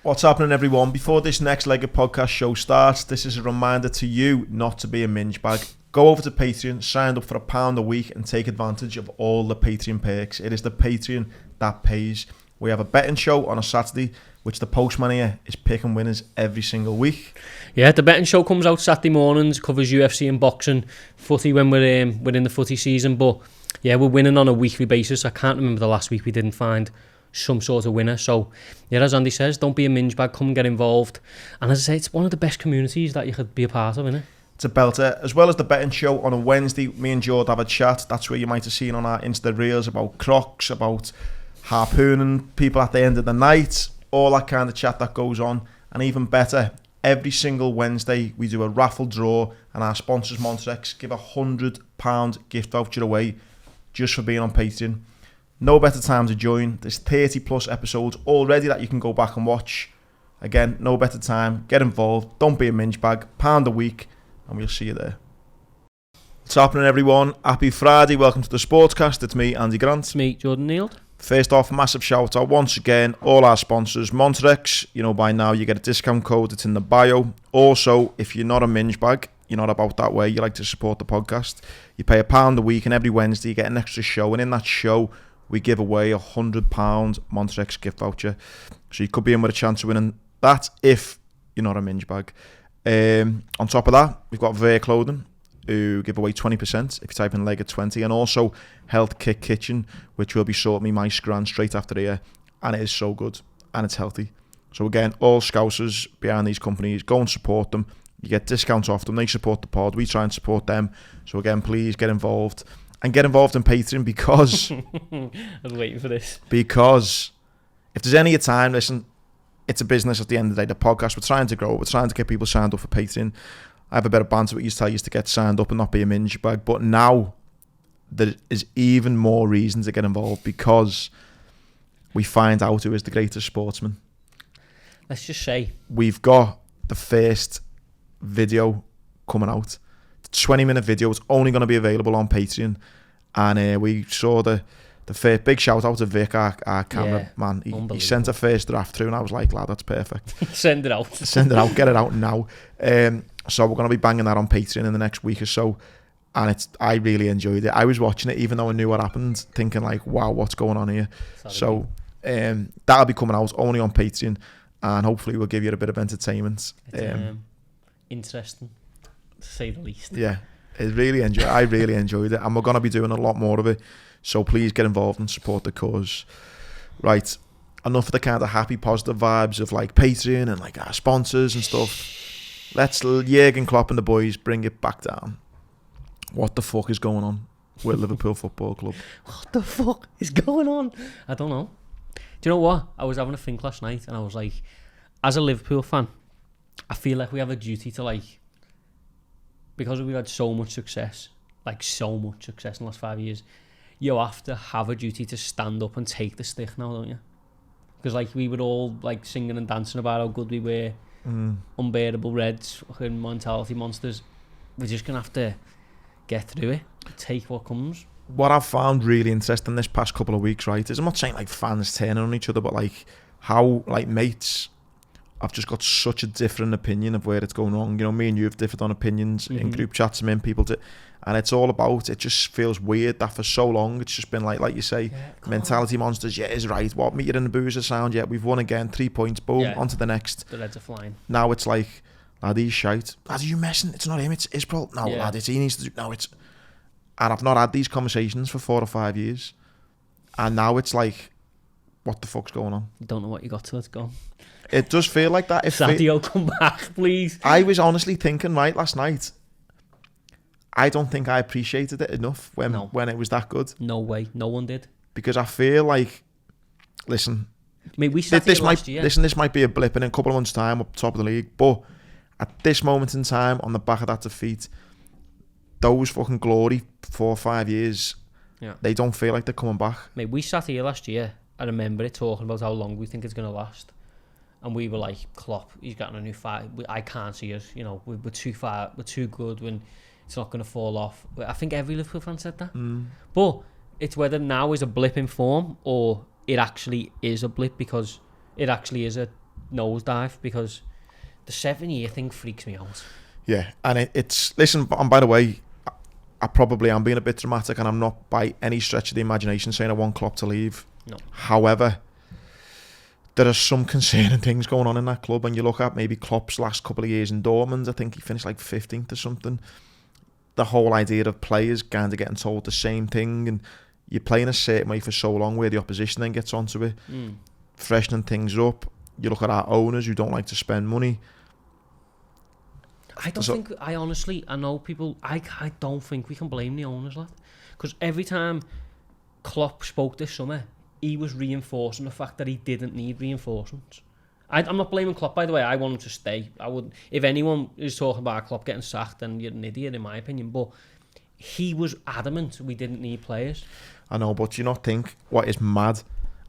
What's happening, everyone? Before this next leg of podcast show starts, this is a reminder to you not to be a minge bag. Go over to Patreon, sign up for £1 a week and take advantage of all the Patreon perks. It is the Patreon that pays. We have a betting show on a Saturday, which the postman here is picking winners every single week. Yeah, the betting show comes out Saturday mornings, covers UFC and boxing, footy when we're in the footy season. But yeah, we're winning on a weekly basis. I can't remember the last week we didn't find some sort of winner. So yeah, as Andy says, don't be a minge bag, come and get involved. And as I say, it's one of the best communities that you could be a part of, isn't it? It's a belter. As well as the betting show on a Wednesday, me and Jord have a chat. That's where you might have seen on our Insta Reels about crocs, about harpooning people at the end of the night, all that kind of chat that goes on. And even better, every single Wednesday we do a raffle draw, and our sponsors Montrex give £100 gift voucher away just for being on Patreon. No better time to join. There's 30 plus episodes already that you can go back and watch. Again, no better time. Get involved. Don't be a minge bag. £1 a week, and we'll see you there. What's happening, everyone? Happy Friday. Welcome to the Sportcast. It's me, Andy Grant. It's me, Jordan Neild. First off, massive shout out once again, all our sponsors, Montrex. You know, by now you get a discount code, it's in the bio. Also, if you're not a minge bag, you're not about that way, you like to support the podcast, you pay £1 a week, and every Wednesday you get an extra show, and in that show we give away £100 Montrex gift voucher. So you could be in with a chance of winning that if you're not a minge bag. On top of that, we've got Ver Clothing, who give away 20% if you type in leg at 20, and also Health Kick Kitchen, which will be sorting me my scran straight after here, and it is so good and it's healthy. So again, all Scousers behind these companies, go and support them. You get discounts off them, they support the pod, we try and support them. So again, please get involved, and get involved in Patreon, because I was waiting for this. Because if there's any time, listen, it's a business at the end of the day. The podcast, we're trying to grow, we're trying to get people signed up for Patreon. I have a better banter with you to get signed up and not be a minge bag. But now there is even more reason to get involved, because we find out who is the greatest sportsman. Let's just say we've got the first video coming out. It's a 20-minute video. It's only going to be available on Patreon. And we saw the first big shout out to Vic, our camera man. He sent a first draft through, and I was like, lad, that's perfect. Send it out. Send it out. Get it out now. So we're going to be banging that on Patreon in the next week or so, and I really enjoyed it. I was watching it even though I knew what happened, thinking like, wow, what's going on here? So that'll be coming out only on Patreon, and hopefully we'll give you a bit of entertainment. It's interesting, to say the least. Yeah, I really enjoyed it, and we're going to be doing a lot more of it. So please get involved and support the cause. Right, enough of the kind of happy, positive vibes of like Patreon and like our sponsors and stuff. Let's Jurgen Klopp and the boys bring it back down. What the fuck is going on with Liverpool Football Club? What the fuck is going on? I don't know. Do you know what? I was having a think last night, and I was like, as a Liverpool fan, I feel like we have a duty to, like, because we've had so much success in the last 5 years, you have to have a duty to stand up and take the stick now, don't you? Because like we were all like singing and dancing about how good we were. Unbearable Reds, fucking mentality monsters. We're just gonna have to get through it, take what comes. What I've found really interesting this past couple of weeks, right, is I'm not saying like fans turning on each other, but like how like mates have just got such a different opinion of where it's going wrong. You know, me and you have differed on opinions in group chats and people to, and it's all about, it just feels weird that for so long it's just been like you say, mentality monsters, yeah, is right, what, meet you in the boozer sound, yeah, we've won again, 3 points, boom, on to the next. The Reds are flying. Now it's like, lad, he's shite. Lad, are you messing? It's not him, it's Israel. No, lad, it's he needs to do, no, it's, and I've not had these conversations for 4 or 5 years, and now it's like, what the fuck's going on? You don't know what you got till it's gone. It does feel like that. Sadio, come back, please. I was honestly thinking, right, last night, I don't think I appreciated it enough when it was that good. No way. No one did. Because I feel like, listen, I mean, we sat here last year. Listen, this might be a blip in a couple of months' time up top of the league, but at this moment in time, on the back of that defeat, those fucking glory 4 or 5 years, they don't feel like they're coming back. Mate, we sat here last year, I remember it, talking about how long we think it's going to last. And we were like, Klopp, he's gotten a new fight. I can't see us. You know, we're too far. We're too good when it's not going to fall off. I think every Liverpool fan said that. But it's whether now is a blip in form or it actually is a blip, because it actually is a nosedive, because the 7-year thing freaks me out. Yeah, and it's listen. And by the way, I probably am being a bit dramatic, and I'm not by any stretch of the imagination saying I want Klopp to leave. No. However, there are some concerning things going on in that club, and you look at maybe Klopp's last couple of years in Dortmund. I think he finished like 15th or something. The whole idea of players kind of getting told the same thing, and you're playing a certain way for so long where the opposition then gets onto it, freshening things up. You look at our owners who don't like to spend money. I know people, I don't think we can blame the owners, lad. Because every time Klopp spoke this summer, he was reinforcing the fact that he didn't need reinforcements. I'm not blaming Klopp, by the way. I want him to stay. I would, if anyone is talking about Klopp getting sacked, then you're an idiot, in my opinion. But he was adamant we didn't need players. I know, but do you not think what is mad?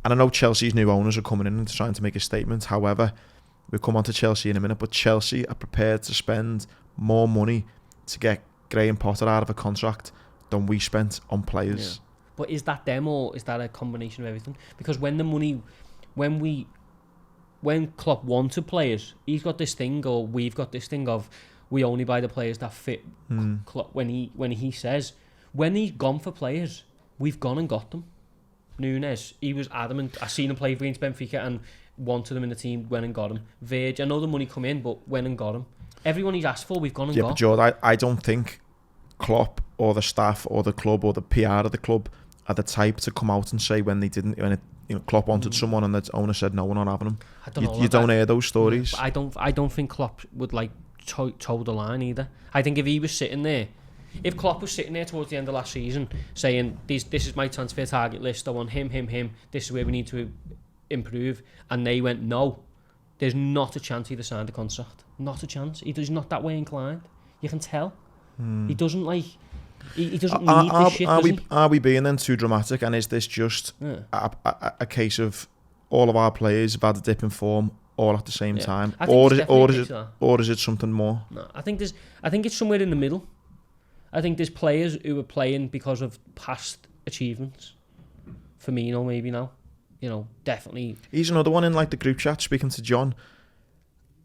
And I know Chelsea's new owners are coming in and trying to make a statement. However, we'll come on to Chelsea in a minute, but Chelsea are prepared to spend more money to get Graham Potter out of a contract than we spent on players. Yeah. But is that them, or is that a combination of everything? Because when Klopp wanted players, he's got this thing, or we've got this thing of we only buy the players that fit Klopp. When he says, when he's gone for players, we've gone and got them. Nunes, he was adamant. I seen him play against Benfica and wanted them in the team, went and got him. Verge, I know the money come in, but went and got him. Everyone he's asked for, we've gone and got. Yeah, but George, I don't think Klopp or the staff or the club or the PR of the club are the type to come out and say when they didn't, Klopp wanted someone and the owner said no, we're not having him. I don't know. You don't hear those stories. I don't think Klopp would toe the line either. I think if he was sitting there, if Klopp was sitting there towards the end of last season saying this is my transfer target list, I want him, this is where we need to improve, and they went no, there's not a chance he'd have signed a contract. Not a chance. He's not that way inclined. You can tell. He doesn't he doesn't need this shit, are we being then too dramatic, and is this just a case of all of our players have had a dip in form all at the same time, or is it something more? No, I think it's somewhere in the middle. I think there's players who are playing because of past achievements. Firmino maybe now, definitely. He's another one in like the group chat speaking to John.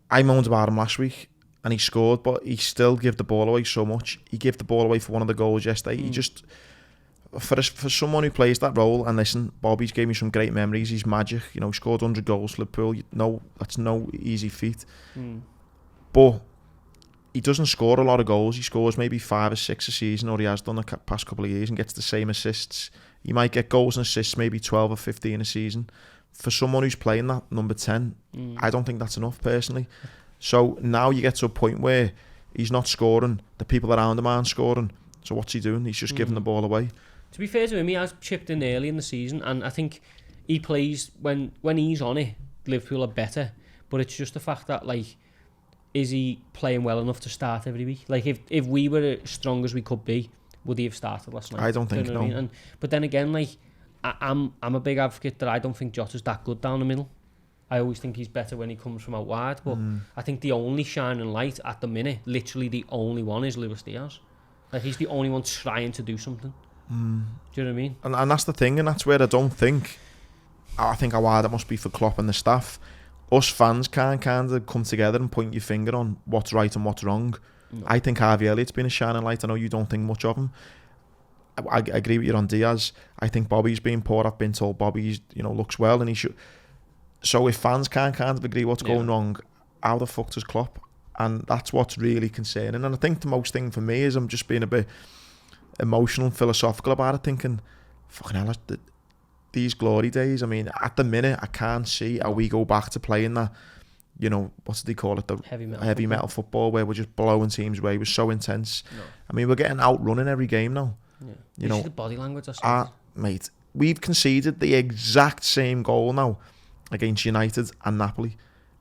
I moaned about him last week and he scored, but he still gave the ball away so much. He gave the ball away for one of the goals yesterday. He just, for someone who plays that role, and listen, Bobby's gave me some great memories. He's magic, he scored 100 goals for Liverpool. That's no easy feat. But he doesn't score a lot of goals. He scores maybe 5 or 6 a season, or he has done the past couple of years, and gets the same assists. He might get goals and assists maybe 12 or 15 a season. For someone who's playing that number 10, I don't think that's enough personally. So now you get to a point where he's not scoring, the people around him aren't scoring. So what's he doing? He's just giving the ball away. To be fair to him, he has chipped in early in the season, and I think he plays when he's on it, Liverpool are better. But it's just the fact that, is he playing well enough to start every week? If we were as strong as we could be, would he have started last night? I don't think no. I mean? But then again, I'm a big advocate that I don't think Jota's that good down the middle. I always think he's better when he comes from out wide. But I think the only shining light at the minute, literally the only one, is Luis Diaz. He's the only one trying to do something. Do you know what I mean? And that's the thing, and that's where I think how hard it must be for Klopp and the staff. Us fans can't kind of come together and point your finger on what's right and what's wrong. No. I think Harvey Elliott's been a shining light. I know you don't think much of him. I agree with you on Diaz. I think Bobby's been poor. I've been told Bobby looks well, and he should. So if fans can't kind of agree what's going wrong, how the fuck does Klopp? And that's what's really concerning. And I think the most thing for me is I'm just being a bit emotional and philosophical about it, thinking, fucking hell, these glory days. I mean, at the minute, I can't see how we go back to playing that, what do they call it? The heavy metal football where we're just blowing teams away. It was so intense. No. I mean, we're getting outrunning every game now. Yeah. You see the body language or something? Mate, we've conceded the exact same goal now against United and Napoli.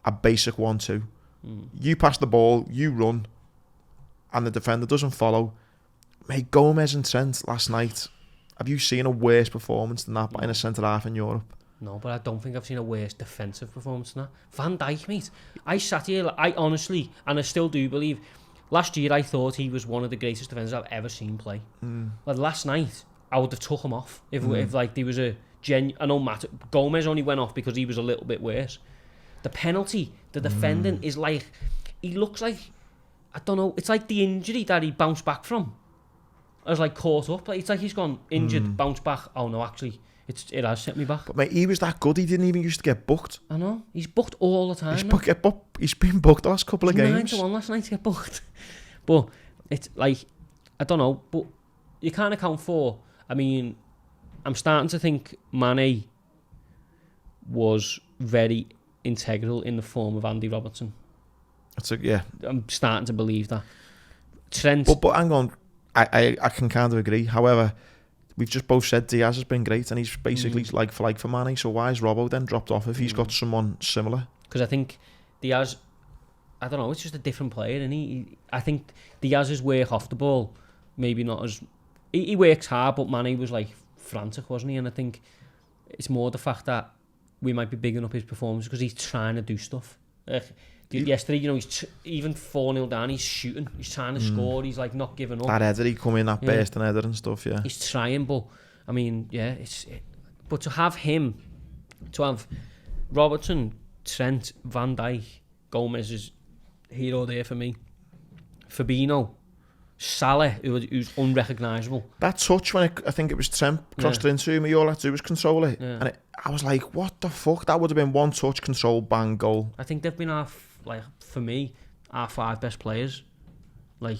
A basic 1-2. You pass the ball, you run, and the defender doesn't follow. Mate, Gomez and Trent last night. Have you seen a worse performance than that in a centre-half in Europe? No, but I don't think I've seen a worse defensive performance than that. Van Dijk, mate. I sat here, I honestly, and I still do believe, last year I thought he was one of the greatest defenders I've ever seen play. But last night, I would have took him off if there was a I know Gomez only went off because he was a little bit worse. The penalty, the defending is like, he looks like, I don't know, it's like the injury that he bounced back from. I was like caught up. Like, it's like he's gone injured, bounced back. Oh no, actually, it has sent me back. But mate, he was that good. He didn't even used to get booked. I know. He's booked all the time. He's been booked the last couple of games. 9-1 last night to get booked. But it's like, I don't know. But you can't account for. I mean, I'm starting to think Mane was very integral in the form of Andy Robertson. I'm starting to believe that. Trent. But hang on. I can kind of agree. However, we've just both said Diaz has been great and he's basically like for Mane. So why is Robbo then dropped off if he's got someone similar? Because I think Diaz, I don't know, it's just a different player, and I think Diaz's work off the ball, maybe not as... He works hard, but Mane was like frantic, wasn't he? And I think it's more the fact that we might be bigging up his performance because he's trying to do stuff. Yesterday, you know, he's even 4-0 down, he's shooting, he's trying to score, he's like not giving up. That header, he come in, that burst and header and stuff, yeah. He's trying, but I mean, yeah, but to have Robertson, Trent, Van Dijk, Gomez is hero there for me. Fabinho, Salah, who's unrecognisable. That touch when I think it was Trent crossed it into me, all I had to do was control it. Yeah. And I was like, what the fuck? That would have been one touch, control, bang, goal. I think they've been for me, our 5 best players. Like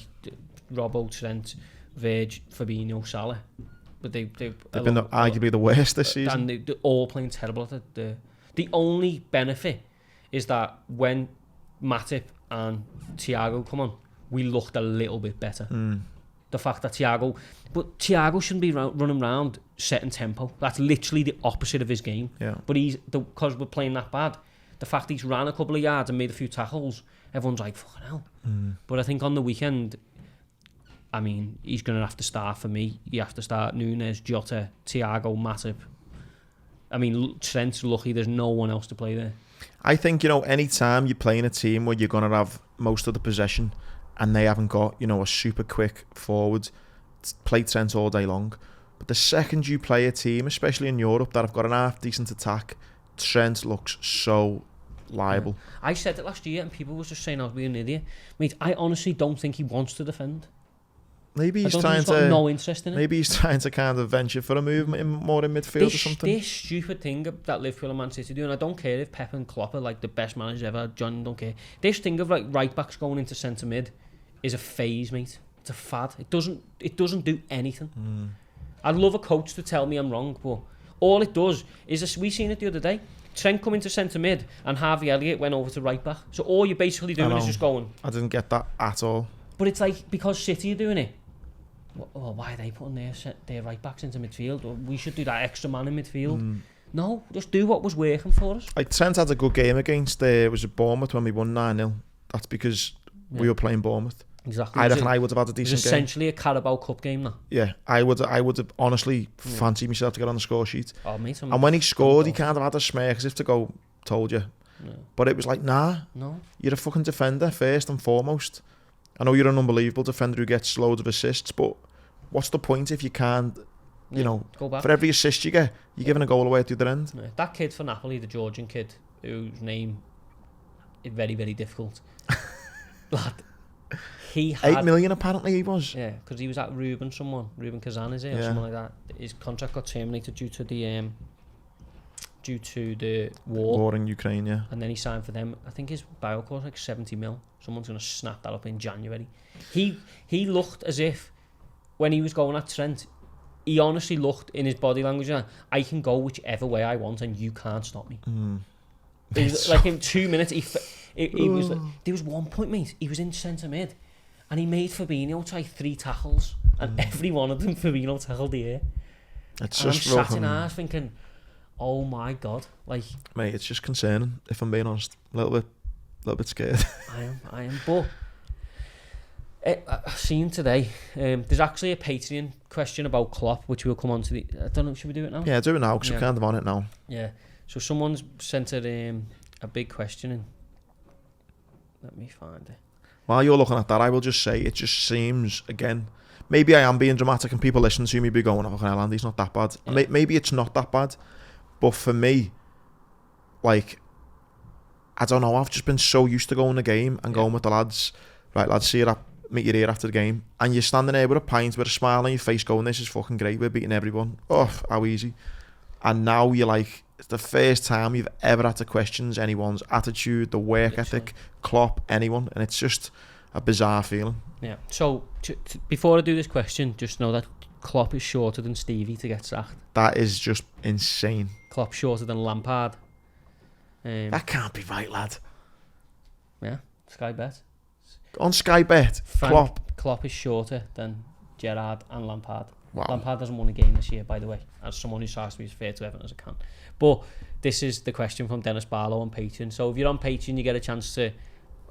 Robbo, Trent, Virg, Fabinho, Salah. But they've been arguably the worst this season. And they're all playing terrible at it. The only benefit is that when Matip and Thiago come on, we looked a little bit better. The fact that Thiago shouldn't be running around setting tempo. That's literally the opposite of his game. Yeah. But because we're playing that bad, the fact he's ran a couple of yards and made a few tackles, everyone's like, fucking hell. But I think on the weekend, I mean, he's going to have to start for me. You have to start Nunes, Jota, Thiago, Matip. I mean, Trent's lucky there's no one else to play there. I think, you know, any time you're playing a team where you're going to have most of the possession and they haven't got, you know, a super quick forward, play Trent all day long. But the second you play a team, especially in Europe, that have got an half-decent attack, Trent looks so liable. Yeah. I said it last year and people were just saying I was being an idiot. Mate, I honestly don't think he wants to defend. Maybe he's trying to... no interest in it. Maybe he's trying to kind of venture for a move more in midfield or something. This stupid thing that Liverpool and Man City do, and I don't care if Pep and Klopp are like the best managers ever, John, don't care. This thing of like right backs going into centre mid is a phase, mate. It's a fad. It doesn't do anything. I'd love a coach to tell me I'm wrong, but all it does is we seen it the other day. Trent come into centre mid and Harvey Elliott went over to right back. So all you're basically doing is just going. I didn't get that at all. But it's like because City are doing it. Well, why are they putting their right backs into midfield? Or we should do that extra man in midfield. No, just do what was working for us. Like Trent had a good game against was it Bournemouth when we won 9-0. That's because we were playing Bournemouth. Exactly. I reckon I would have had a decent game. It's essentially a Carabao Cup game now. Yeah, I would have honestly fancied myself to get on the score sheet. Oh, mate, and when he scored, he kind of had a smirk as if to go, told you. Yeah. But it was like, nah, you're a fucking defender first and foremost. I know you're an unbelievable defender who gets loads of assists, but what's the point if you can't, you know, for every assist you get, you're giving a goal away at the other end. Yeah. That kid for Napoli, the Georgian kid, whose name is very, very difficult. Lad, he had... 8 million apparently he was. Yeah, because he was at Ruben Kazan, is it? Or something like that. His contract got terminated due to the war in Ukraine, yeah. And then he signed for them. I think his bio cost like 70 mil. Someone's going to snap that up in January. He looked as if, when he was going at Trent, he honestly looked in his body language, I can go whichever way I want and you can't stop me. It was like in 2 minutes, he was like, there was one point, mate, he was in centre mid and he made Fabinho try 3 tackles and every one of them Fabinho tackled the air. It's and just I'm sat in ours thinking, oh my God, like, mate, it's just concerning, if I'm being honest. A little bit scared. I am, but I've seen today, there's actually a Patreon question about Klopp, which we'll come on to. I don't know, should we do it now? Yeah, do it now, because we're kind of on it now. Yeah, so someone's sent a big question in. Let me find it. While you're looking at that, I will just say, it just seems, again, maybe I am being dramatic and people listening to me be going, oh, hell, Andy's not that bad. Yeah. Maybe it's not that bad, but for me, like, I don't know, I've just been so used to going to the game and going with the lads. Right, lads, see you at, meet you here after the game. And you're standing there with a pint, with a smile on your face going, this is fucking great, we're beating everyone. Oh, how easy. And now you're like, it's the first time you've ever had to question anyone's attitude, the work ethic, Klopp, anyone. And it's just a bizarre feeling. Yeah. So, before I do this question, just know that Klopp is shorter than Stevie to get sacked. That is just insane. Klopp shorter than Lampard. That can't be right, lad. Yeah, Sky Bet. On Sky Bet, Klopp is shorter than Gerrard and Lampard. Wow. Lampard hasn't won a game this year, by the way, as someone who tries to be as fair to Everton as I can. But this is the question from Dennis Barlow on Patreon. So if you're on Patreon, you get a chance to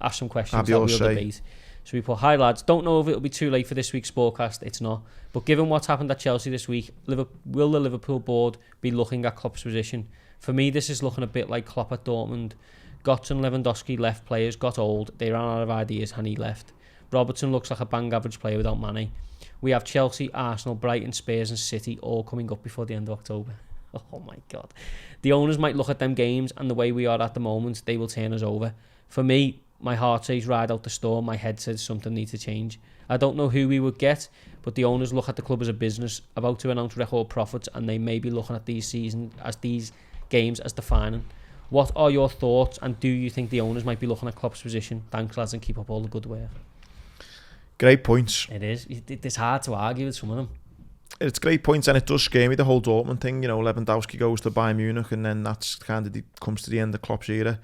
ask some questions that we'll debate. So we put, hi lads, don't know if it'll be too late for this week's Sportcast. It's not. But given what's happened at Chelsea this week, will the Liverpool board be looking at Klopp's position? For me, this is looking a bit like Klopp at Dortmund. Götze and Lewandowski left players, got old, they ran out of ideas and he left. Robertson looks like a bang average player without Mane. We have Chelsea, Arsenal, Brighton, Spurs and City all coming up before the end of October. Oh my God. The owners might look at them games and the way we are at the moment, they will turn us over. For me, my heart says ride out the storm, my head says something needs to change. I don't know who we would get, but the owners look at the club as a business, about to announce record profits, and they may be looking at these games as defining. What are your thoughts, and do you think the owners might be looking at Klopp's position? Thanks lads, and keep up all the good work. Great points. It is. It's hard to argue with some of them. It's great points, and it does scare me, the whole Dortmund thing. You know, Lewandowski goes to Bayern Munich, and then that's kind of comes to the end of Klopp's era.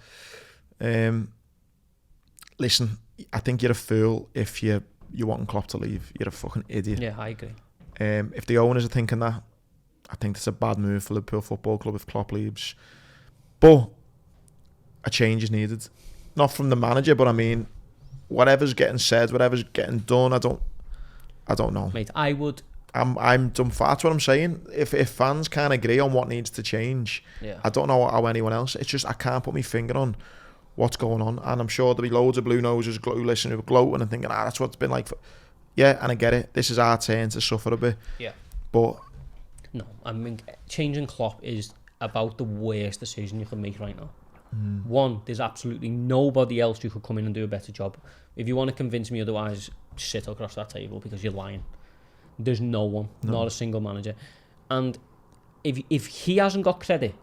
Listen, I think you're a fool if you want Klopp to leave. You're a fucking idiot. Yeah, I agree. If the owners are thinking that, I think it's a bad move for Liverpool Football Club if Klopp leaves. But a change is needed. Not from the manager, but I mean, whatever's getting said, whatever's getting done, I don't know. Mate, I'm dumbfounded what I'm saying. If fans can't agree on what needs to change, yeah. I don't know how anyone else. It's just I can't put my finger on what's going on, and I'm sure there'll be loads of blue noses who listen, who are gloating and thinking, that's what it's been like. Yeah, and I get it. This is our turn to suffer a bit. Yeah. But no, I mean, changing Klopp is about the worst decision you can make right now. One, there's absolutely nobody else who could come in and do a better job. If you want to convince me otherwise, sit across that table because you're lying. There's no one, not a single manager. And if he hasn't got credit,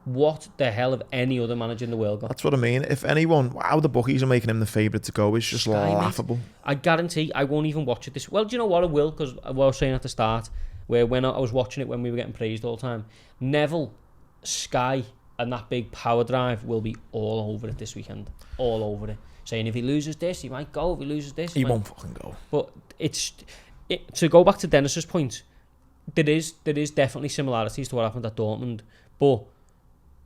what the hell have any other manager in the world got? That's what I mean. If anyone, how the bookies are making him the favourite to go is just laughable. Mate, I guarantee I won't even watch it this. Well, do you know what I will? Because I was saying at the start, where when I was watching it when we were getting praised all the time, Neville, Sky, and that big power drive will be all over it this weekend. All over it. Saying if he loses this, he might go. If he loses this, he won't fucking go. But to go back to Dennis's point, there is definitely similarities to what happened at Dortmund, but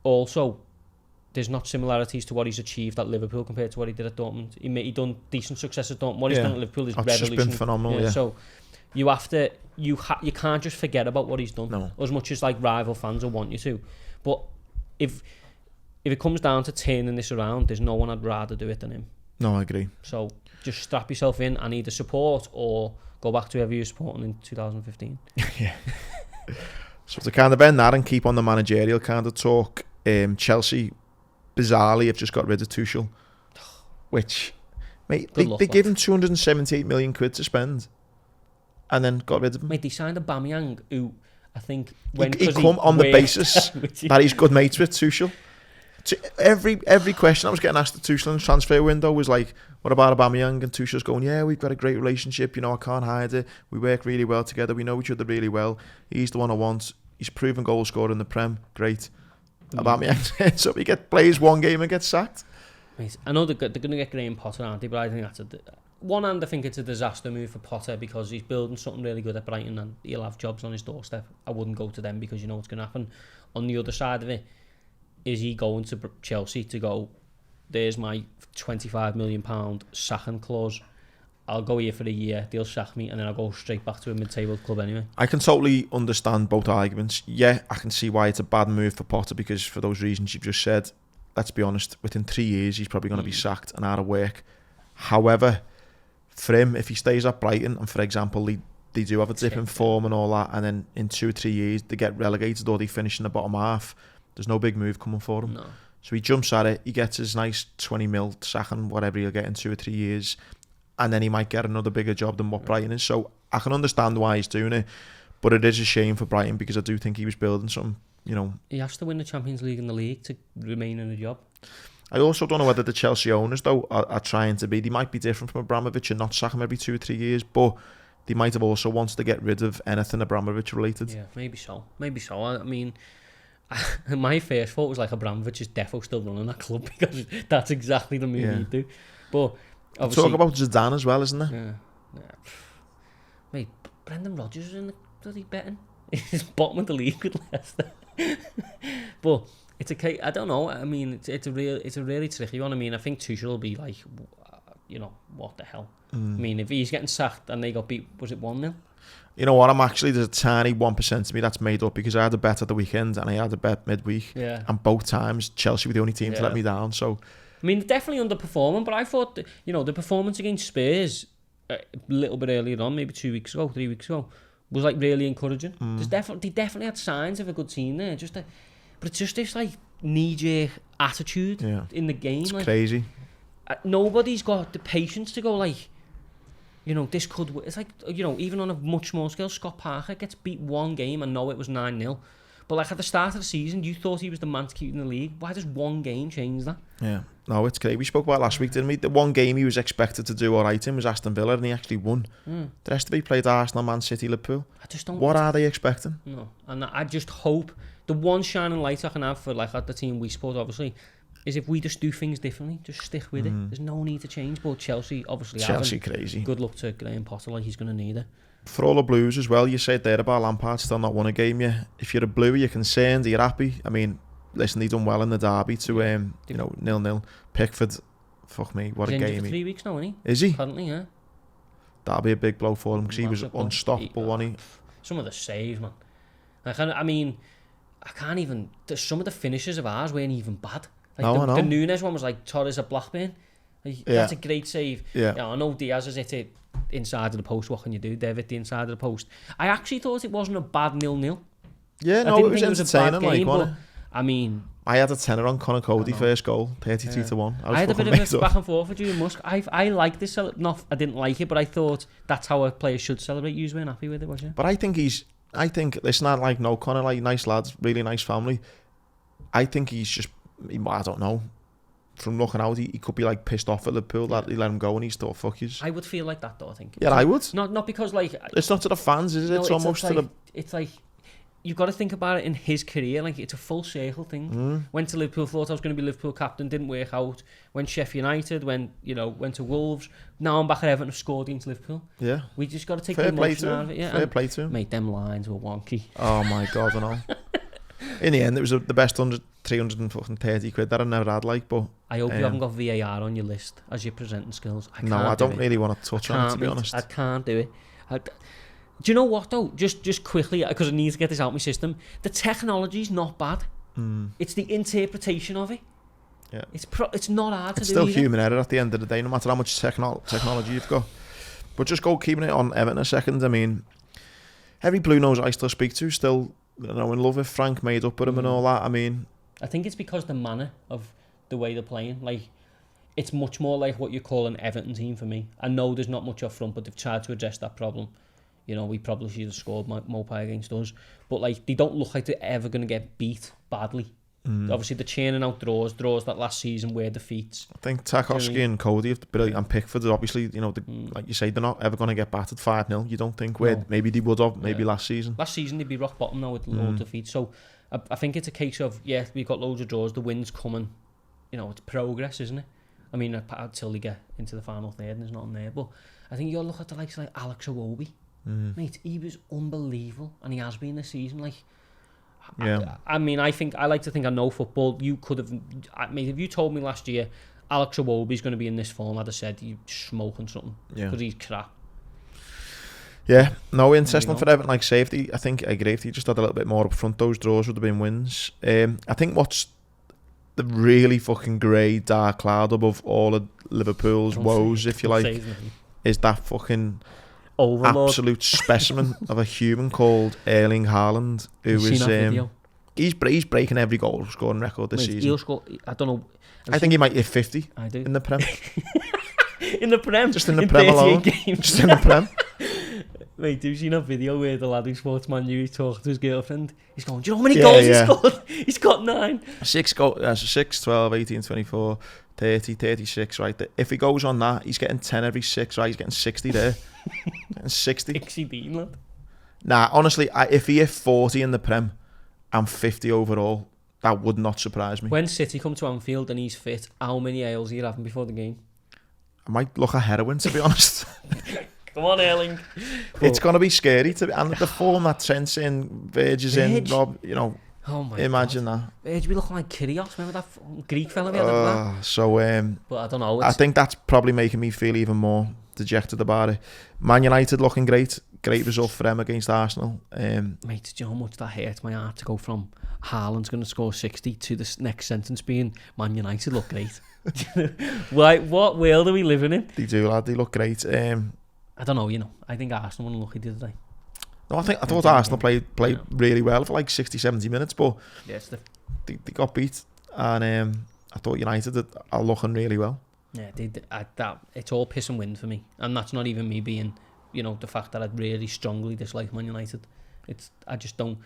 also there's not similarities to what he's achieved at Liverpool compared to what he did at Dortmund. He done decent success at Dortmund. What he's done at Liverpool is revolutionary. It's just been phenomenal. Yeah. So you have to, you can't just forget about what he's done. No. As much as like rival fans will want you to, but if it comes down to turning this around, there's no one I'd rather do it than him. No, I agree. So just strap yourself in and either support or go back to whoever you're supporting in 2015. Yeah. So to kind of end that and keep on the managerial kind of talk, Chelsea bizarrely have just got rid of Tuchel, which, mate, they gave him 278 million quid to spend, and then got rid of him. Mate, they signed Aubameyang, who I think he come on the basis that he's good mates with Tuchel. Every question I was getting asked at Tuchel in the transfer window was like, what about Aubameyang? And Tuchel's going, yeah, we've got a great relationship, you know, I can't hide it, we work really well together, we know each other really well, he's the one I want, he's proven goal scorer in the Prem, great. Aubameyang, so he plays one game and gets sacked. Mate, I know they're going to get Graham Potter, aren't they? But I think that's one hand, I think it's a disaster move for Potter because he's building something really good at Brighton and he'll have jobs on his doorstep. I wouldn't go to them because you know what's going to happen. On the other side of it, is he going to Chelsea to go, there's my £25 million sacking clause, I'll go here for a year, they'll sack me, and then I'll go straight back to a mid-table club anyway. I can totally understand both arguments. Yeah, I can see why it's a bad move for Potter because for those reasons you've just said, let's be honest, within 3 years he's probably going to be sacked and out of work. However, for him, if he stays at Brighton, and for example, they do have a dip in form and all that, and then in 2 or 3 years they get relegated or they finish in the bottom half, there's no big move coming for him. No. So he jumps at it, he gets his nice 20 mil sacking, whatever he'll get in 2 or 3 years, and then he might get another bigger job than what Brighton is. So I can understand why he's doing it, but it is a shame for Brighton because I do think he was building something, you know. He has to win the Champions League and the league to remain in a job. I also don't know whether the Chelsea owners, though, are trying to be. They might be different from Abramovich and not sack him every 2 or 3 years, but they might have also wanted to get rid of anything Abramovich related. Yeah, maybe so. Maybe so. I mean, my first thought was like Abramovich is defo still running that club because that's exactly the move he'd do. But obviously, talk about Zidane as well, isn't there? Yeah. Mate, Brendan Rodgers is in the bloody betting. He's bottom of the league with Leicester. But it's a case. I don't know. I mean, it's a really tricky one. I mean, I think Tuchel will be like, you know, what the hell. I mean, if he's getting sacked and they got beat, was it 1-0? You know what? There's a tiny 1% of me that's made up because I had a bet at the weekend and I had a bet midweek. Yeah. And both times Chelsea were the only team to let me down. So, I mean, they're definitely underperforming, but I thought, the performance against Spurs a little bit earlier on, maybe 3 weeks ago, was like really encouraging. They definitely had signs of a good team there. But it's just this like knee-jerk attitude in the game. It's like, crazy. Nobody's got the patience to go like, this could... It's like, even on a much smaller scale, Scott Parker gets beat one game and know it was 9-0. But like at the start of the season, you thought he was the man to keep in the league. Why does one game change that? Yeah. No, it's crazy. We spoke about last week, didn't we? The one game he was expected to do all right in was Aston Villa and he actually won. The rest of it, he played Arsenal, Man City, Liverpool. I just don't... What are they expecting? No. And I just hope... The one shining light I can have for like at the team we support, obviously, is if we just do things differently, just stick with it. There's no need to change. But Chelsea, obviously, crazy. Good luck to Graham Potter, like he's going to need it. For all the Blues as well, you said there about Lampard still not won a game yet. If you're a Blue, you're concerned, you're happy. I mean, listen, he done well in the derby to 0-0. Pickford, fuck me, what He's a injured game. for 3 weeks now, isn't he? Is he? Apparently, yeah. That'll be a big blow for him because he was unstoppable, wasn't he? Some of the saves, man. I can't even... Some of the finishes of ours weren't even bad. Like the Núñez one was like Torres at Blackburn. That's a great save. Yeah. I know Diaz has hit it inside of the post. What can you do? They've hit the inside of the post. I actually thought it wasn't a bad 0-0. Yeah, no, it was entertaining. I had a tenner on Conor Cody first goal, 32-1. I had a bit of a back and forth with you and Musk. I like this. I didn't like it, but I thought that's how a player should celebrate. You weren't happy with it, was you? But I think it's not like Conor, like nice lads, really nice family. I think he's just, I don't know. From looking out, he could be like pissed off at Liverpool that he let him go and he's still fuck yous. I would feel like that though, I think. Yeah, I would. Not because like... It's not to the fans, is it? It's almost to the... It's like... You've got to think about it in his career. Like, it's a full circle thing. Went to Liverpool, thought I was going to be Liverpool captain, didn't work out. Went Sheffield United, went to Wolves. Now I'm back at Everton, scored against Liverpool. Yeah. We just got to take the emotion out of it. Yeah. Fair play to him. Mate, them lines were wonky. Oh my God, I know. In the end, it was the best 330 quid that I never had, like, but... I hope you haven't got VAR on your list as your presenting skills. I don't really want to touch on it, to be honest. I can't do it. Do you know what though? Just quickly, because I need to get this out of my system. The technology's not bad. It's the interpretation of it. Yeah. It's not hard to do. It's still human error at the end of the day, no matter how much technology you've got. But just keeping it on Everton a second. I mean, every Blue Nose I still speak to still, in love with Frank, made up with him and all that. I mean, I think it's because the manner of the way they're playing. Like, it's much more like what you call an Everton team for me. I know there's not much up front, but they've tried to address that problem. We probably should have scored Mopai against us. But, like, they don't look like they're ever going to get beat badly. Obviously, they're churning out draws that last season were defeats. I think Tarkowski and Cody and Pickford, obviously, like you say, they're not ever going to get battered 5-0. You don't think maybe they would have, last season. Last season, they'd be rock bottom now with loads of defeats. So, I think it's a case of, we've got loads of draws, the win's coming. It's progress, isn't it? I mean, until they get into the final third and there's nothing there. But I think you'll look at the likes like Alex Iwobi. Mate, he was unbelievable, and he has been this season. Like, I mean, I like to think I know football. You could have, if you told me last year Alex Iwobi's going to be in this form, I'd have said you're smoking something because he's crap. Yeah, no, interesting for Everton. Like safety, I think I agree. If he just had a little bit more up front, those draws would have been wins. I think what's the really fucking grey dark cloud above all of Liverpool's woes, if you like, is that fucking Overlord. Absolute specimen of a human called Erling Haaland, who was He's breaking every goal scoring record this season. He'll score. I don't know. I think he might hit 50. I do. In the Prem. In the Prem. Just in the Prem alone. Games. Just in the Prem. Mate, have you seen a video where the lad who sports Man U talking to his girlfriend? He's going, do you know how many goals he scored? He's got 9. 6, 12, 18, 24, 30, 36, right? If he goes on that, he's getting 10 every 6, right? He's getting 60 there. Getting 60. 60 Dean, lad. Nah, honestly, if he hit 40 in the Prem and 50 overall, that would not surprise me. When City come to Anfield and he's fit, how many ales are you having before the game? I might look at heroin, to be honest. Come on, Erling. It's going to be scary. And the form that Trent's in, Verge is in, Rob, you know, oh my imagine God. that. Verge be looking like Kyrgios, remember that Greek fella we had at that? But I don't know. I think that's probably making me feel even more dejected about it. Man United looking great. Great result for them against Arsenal. Mate, do you know how much that hurt my heart to go from Haaland's going to score 60 to the next sentence being Man United look great? What world are we living in? They do, lad. They look great. I don't know, you know. I think Arsenal were lucky the other day. No, I thought Arsenal played really well for like 60, 70 minutes, but they got beat. And I thought United are looking really well. Yeah, it's all piss and wind for me. And that's not even me being, you know, the fact that I really strongly dislike Man United. I just don't.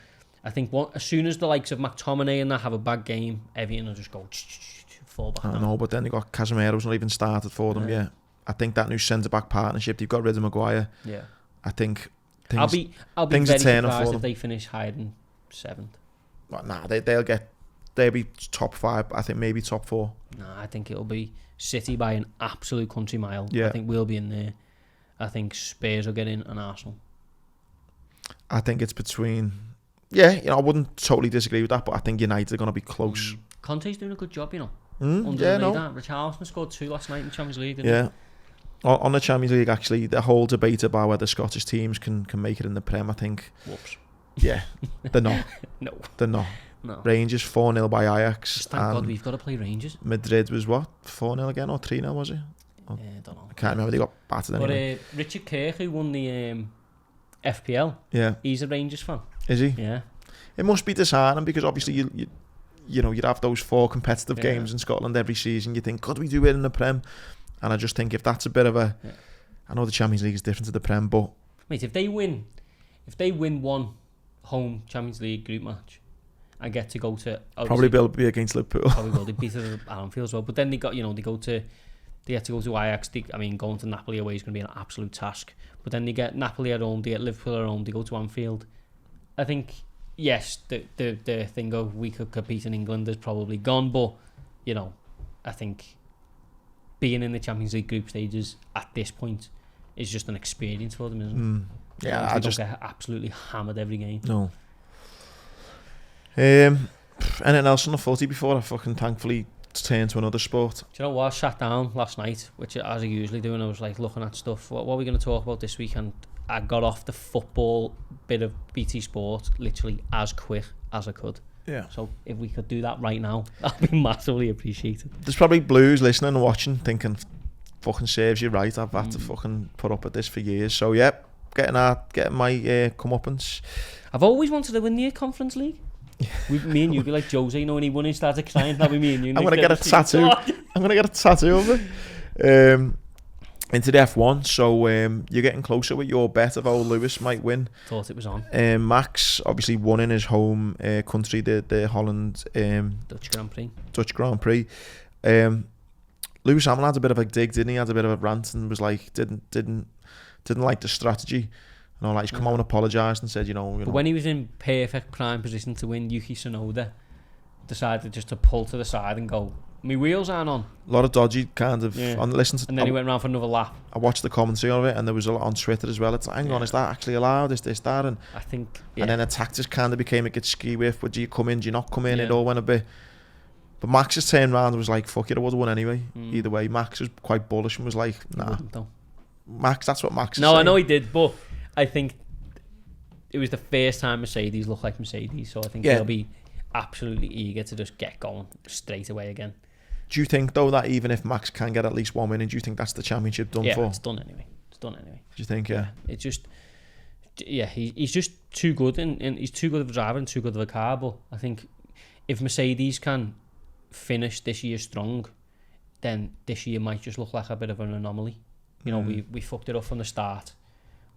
I think as soon as the likes of McTominay and that have a bad game, Everton will just go fall back. I know, but then they got Casemiro's not even started for them yet. I think that new centre-back partnership, they've got rid of Maguire. Yeah. I think I'll be very surprised if they finish higher than 7th. Well, nah, they'll be top 5. I think maybe top 4. Nah, I think it'll be City by an absolute country mile. Yeah. I think we'll be in there. I think Spurs will get in and Arsenal. I think it's between... Yeah, you know, I wouldn't totally disagree with that, but I think United are going to be close. Conte's doing a good job, you know. Richarlison scored 2 last night in the Champions League, didn't he? On the Champions League, actually, the whole debate about whether Scottish teams can make it in the Prem, I think... Whoops. Yeah, they're not. No. They're not. No. Rangers 4-0 by Ajax. Just thank God we've got to play Rangers. Madrid was what? 4-0 again or 3-0 was it? I don't know. I can't remember. They got battered anyway. But Richard Kirk, who won the FPL, he's a Rangers fan. Is he? Yeah. It must be disheartening because obviously you know you'd have those 4 competitive games in Scotland every season. You think, could we do it in the Prem? And I just think if that's a bit of a... Yeah. I know the Champions League is different to the Prem, but... Mate, if they win one home Champions League group match, I get to go to... Probably will be against Liverpool. Probably will. They beat it at Anfield as well. But then they have to go to Ajax. Going to Napoli away is going to be an absolute task. But then they get Napoli at home, they get Liverpool at home, they go to Anfield. I think, yes, the thing of we could compete in England is probably gone, but, you know, I think being in the Champions League group stages at this point is just an experience for them, isn't it? Yeah, I just get absolutely hammered every game. No. Anything else on the footy before I fucking thankfully turn to another sport? Do you know what? I sat down last night, which as I usually do, and I was like looking at stuff. What are we going to talk about this week? And I got off the football bit of BT Sport literally as quick as I could. Yeah. So if we could do that right now, that'd be massively appreciated. There's probably Blues listening and watching, thinking, "Fucking serves you right. I've had to fucking put up with this for years." So yeah, getting my comeuppance. I've always wanted to win the Conference League. Me and you be like Jose, you know, when he won, he started crying. That'll be me and you. I'm gonna get a tattoo. I'm gonna get a tattoo of it. Into the F1, so you're getting closer with your bet of how Lewis might win. Thought it was on. Max obviously won in his home country, the Holland Dutch Grand Prix. Lewis Hamilton had a bit of a dig, didn't he? Had a bit of a rant and was like, didn't like the strategy. You know, like he's come out and apologised and said, you know. But when he was in perfect prime position to win, Yuki Tsunoda decided just to pull to the side and go, my wheels aren't on. A lot of dodgy kind of... Yeah. And then he went round for another lap. I watched the commentary of it and there was a lot on Twitter as well. It's like, hang on, is that actually allowed? Is this, that? And I think... And then the tactics kind of became a bit ski with, do you come in, do you not come in? It all went a bit... But Max just turned around and was like, fuck it, I would have won anyway. Either way, Max was quite bullish and was like, nah. Max, that's what Max is saying. I know he did, but I think it was the first time Mercedes looked like Mercedes, so I think they'll be absolutely eager to just get going straight away again. Do you think, though, that even if Max can get at least one win, do you think that's the championship done for? Yeah, it's done anyway. Do you think, yeah? It just... Yeah, he's just too good, and he's too good of a driver and too good of a car. But I think if Mercedes can finish this year strong, then this year might just look like a bit of an anomaly. You know, we fucked it up from the start.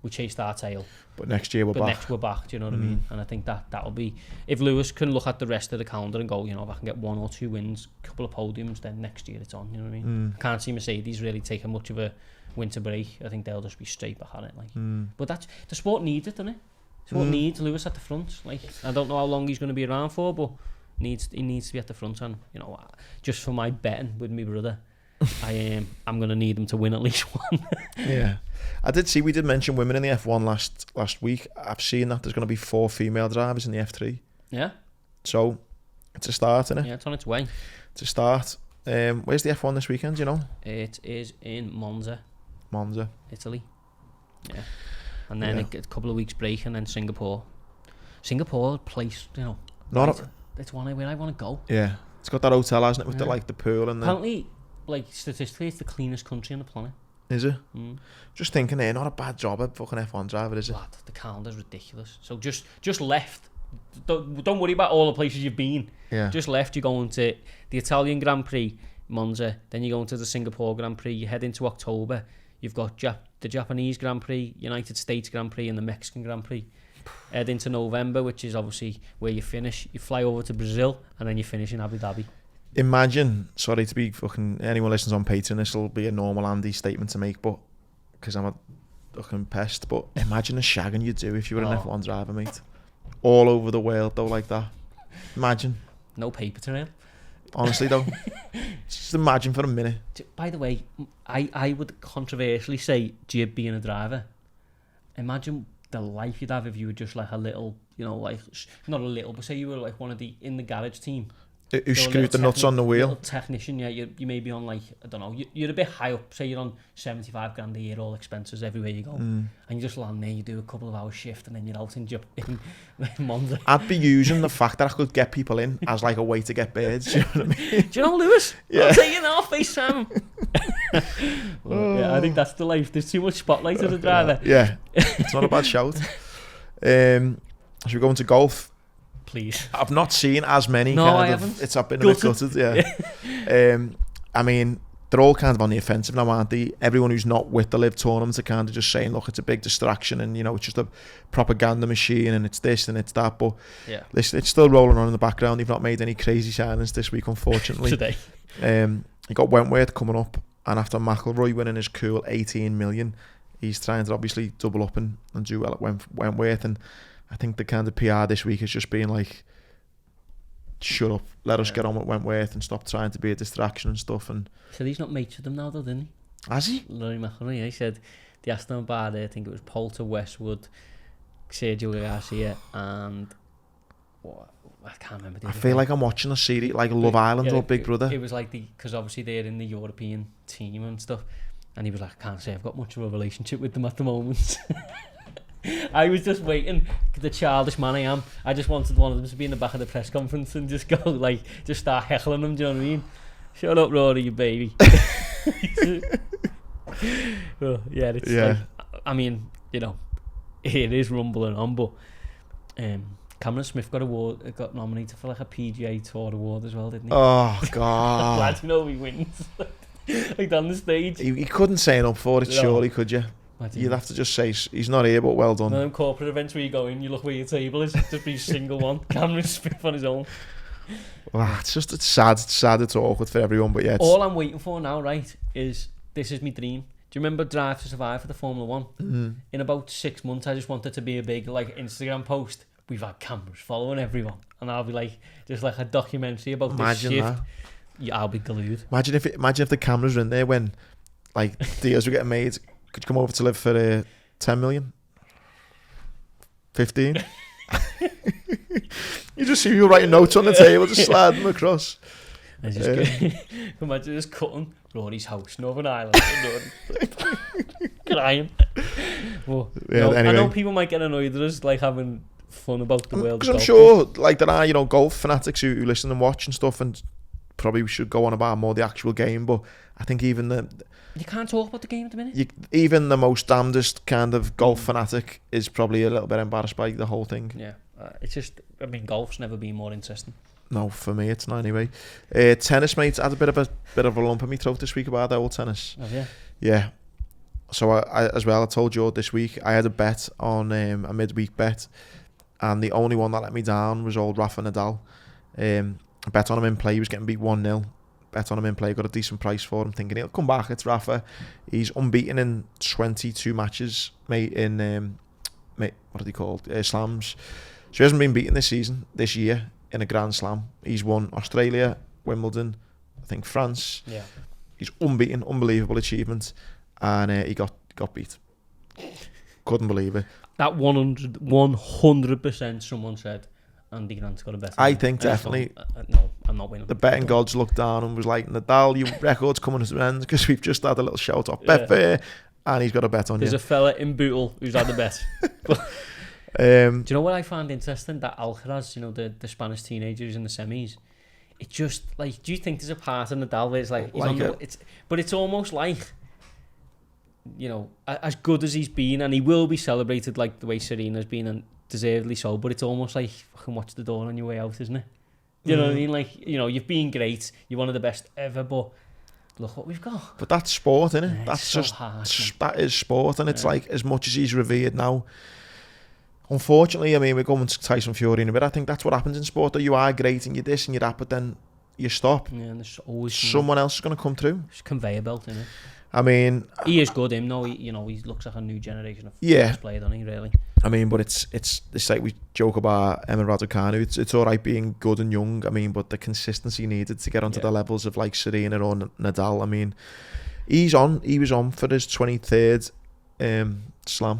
We chased our tail. But next year we're back. Do you know what I mean? And I think that'll be... If Lewis can look at the rest of the calendar and go, you know, if I can get 1 or 2 wins, a couple of podiums, then next year it's on, you know what I mean? I can't see Mercedes really taking much of a winter break. I think they'll just be straight back at it. Like. But that's... The sport needs it, doesn't it? The sport needs Lewis at the front. Like, I don't know how long he's going to be around for, but he needs to be at the front. And, you know, just for my betting with my brother... I'm going to need them to win at least one. Yeah, I did see we did mention women in the F1 last week. I've seen that there's going to be 4 female drivers in the F3. Yeah, so it's a start, isn't it? Yeah, it's on its way. It's a start. Where's the F1 this weekend? Do you know? It is in Monza, Italy. Yeah, and then a couple of weeks break, and then Singapore place, you know. It's one where I want to go. Yeah, it's got that hotel, hasn't it, with the pool and apparently. Like, statistically, it's the cleanest country on the planet. Is it? Just thinking there, not a bad job at fucking F1 driver, is it? Lad, the calendar's ridiculous. So just left. Don't worry about all the places you've been. Yeah. Just left, you're going to the Italian Grand Prix, Monza, then you're going to the Singapore Grand Prix, you head into October, you've got the Japanese Grand Prix, United States Grand Prix and the Mexican Grand Prix. Head into November, which is obviously where you finish. You fly over to Brazil, and then you finish in Abu Dhabi. Imagine, sorry to be fucking anyone listens on Patreon, this will be a normal Andy statement to make, but because I'm a fucking pest, but imagine the shagging you'd do if you were an F1 driver, mate. All over the world though, like that. Imagine. No paper trail. Honestly though, just imagine for a minute. By the way, I would controversially say, Jib being a driver, imagine the life you'd have if you were just like a little, you know, like not a little, but say you were like one of the in the garage team. Who screwed the nuts on the wheel? Little technician, yeah. You may be on like, I don't know, you're a bit high up. Say you're on 75 grand a year, all expenses everywhere you go, and you just land there. You do a couple of hours shift, and then you're out in Monza. I'd be using the fact that I could get people in as like a way to get birds. Do you know what I mean? Do you know Lewis? Yeah. I'll take it off FaceTime. Yeah, I think that's the life. There's too much spotlight as a driver. Yeah, it's not a bad shout. Should we go into golf? Please. I've not seen as many. No, I haven't. It's been a bit gutted, yeah. I mean, they're all kind of on the offensive now, aren't they? Everyone who's not with the LIV tournament are kind of just saying, look, it's a big distraction, and you know, it's just a propaganda machine, and it's this and it's that. But yeah, it's still rolling on in the background. They've not made any crazy signings this week, unfortunately. Today. You got Wentworth coming up, and after McIlroy winning his cool 18 million, he's trying to obviously double up and do well at Wentworth. And I think the kind of PR this week has just been like, shut up, let us get on with Wentworth and stop trying to be a distraction and stuff. And so he's not mates with them now, though, didn't he? Has he? Rory McIlroy, he said they asked him about it. I think it was Poulter, Westwood, Sergio Garcia, and I can't remember. I feel like I'm watching a series like Love Island or Big Brother. It was like because obviously they're in the European team and stuff, and he was like, I can't say I've got much of a relationship with them at the moment. I was just waiting, the childish man I am. I just wanted one of them to be in the back of the press conference and just go like, just start heckling them. Do you know what I mean? Shut up, Rory, you baby. Well, yeah, it's like, I mean, you know, it is rumbling on, but Cameron Smith got nominated for like a PGA Tour award as well, didn't he? Oh God! Glad to know he wins. Like on the stage, he couldn't sign up for it, surely, could you? You'd have to just say he's not here, but well done. One of them corporate events where you go in, you look where your table is, just be a single one. Cameron Smith on his own. Well, it's sad, it's awkward for everyone, but yeah. All I'm waiting for now, right, is this is my dream. Do you remember Drive to Survive for the Formula 1? Mm-hmm. In about 6 months, I just want it to be a big like Instagram post. We've had cameras following everyone, and I'll be like, just like a documentary about this shift. That. Yeah, I'll be glued. Imagine if the cameras were in there when like deals were getting made. Could you come over to live for 10 million? 15? You just see you writing notes on the table, just slide them across. I just imagine just cutting Rory's house, Northern Ireland, crying. Well, yeah, no, anyway. I know people might get annoyed at us, like having fun about the world. Because I'm sure, like there are, golf fanatics who listen and watch and stuff, and probably we should go on about more the actual game, but I think even You can't talk about the game at the minute. even the most damnedest kind of golf fanatic is probably a little bit embarrassed by the whole thing. Yeah, it's just, I mean, golf's never been more interesting. No, for me it's not anyway. Tennis, mate, I had a bit of a lump in my throat this week about the old tennis. Have you? Yeah. So I as well, I told you this week I had a bet on a midweek bet, and the only one that let me down was old Rafa Nadal. I bet on him in play, he was getting beat 1-0. Bet on him in play, got a decent price for him, thinking he'll come back. It's Rafa. He's unbeaten in 22 matches, mate, in what are they called? Slams. So he hasn't been beaten this year in a Grand Slam. He's won Australia, Wimbledon, I think France. Yeah. He's unbeaten, unbelievable achievement, and he got beat. Couldn't believe it. That 100% someone said Andy Grant's got a bet. I think definitely. No, I'm not winning. The betting gods looked down and was like, Nadal, your record's coming to an end because we've just had a little shout off Betfair, and he's got a bet on There's you. a fella in Bootle who's had the bet. Do you know what I found interesting? That Alcaraz, you know, the Spanish teenager who's in the semis. It just like, do you think there's a part of Nadal where it's like, but it's almost like, you know, as good as he's been, and he will be celebrated like the way Serena's been, and deservedly so, but it's almost like, fucking watch the door on your way out, isn't it? You know what I mean? Like, you know, you've been great, you're one of the best ever, but look what we've got. But that's sport, isn't it? Yeah, That's so just hard, that is sport, and it's like, as much as he's revered now, unfortunately, I mean, we're going to Tyson Fury in a bit. I think that's what happens in sport, that you are great and you're this and you're that, but then you stop. Yeah, and there's always someone else is going to come through. It's conveyor belt, isn't it? I mean, he is good. Him, no, he looks like a new generation of player, doesn't he? Really. I mean, but it's like we joke about Emma Raducanu. It's all right being good and young. I mean, but the consistency needed to get onto the levels of like Serena or Nadal. I mean, he was on for his 23rd slam.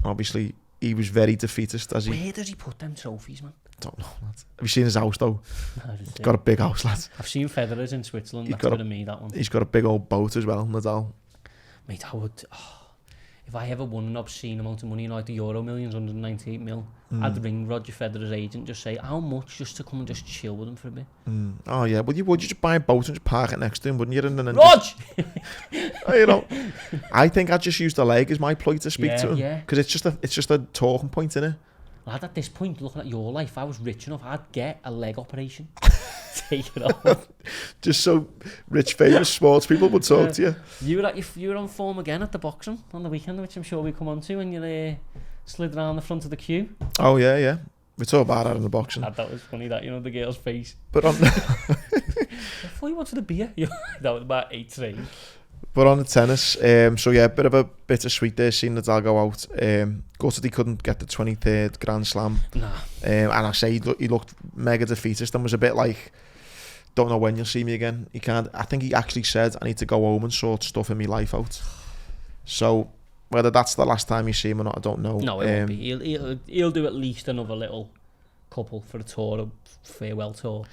Obviously, he was very defeatist. Where does he put them trophies, man? Don't know, lad. Have you seen his house though? He's got a big house, lad. I've seen Federer's in Switzerland. That's a bit of me, that one. He's got a big old boat as well, Nadal. Mate, I would. If I ever won an obscene amount of money, like the Euro Millions, 198 mil, I'd ring Roger Federer's agent, just say how much, just to come and just chill with him for a bit. Oh yeah, would you just buy a boat and just park it next to him, wouldn't you? And Rog! You know, I think I'd just use the leg as my ploy to speak to him. Yeah. Because it's just a talking point, innit? Lad, at this point, looking at your life, if I was rich enough, I'd get a leg operation. Take it off. Just so rich, famous sports people would talk to you. You were on form again at the boxing on the weekend, which I'm sure we come on to, and you slid around the front of the queue. Oh yeah. We talk about that in the boxing. That was funny, that, you know, the girl's face. But on I thought you wanted a beer. That was about 8 today. But on the tennis, so yeah, bit of a bittersweet there seeing Nadal go out. Gutted he couldn't get the 23rd Grand Slam. Nah. And I say he looked mega defeatist and was a bit like, don't know when you'll see me again. He can't. I think he actually said, I need to go home and sort stuff in my life out. So whether that's the last time you see him or not, I don't know. No, it won't be. He'll do at least another little couple for the tour, a farewell tour.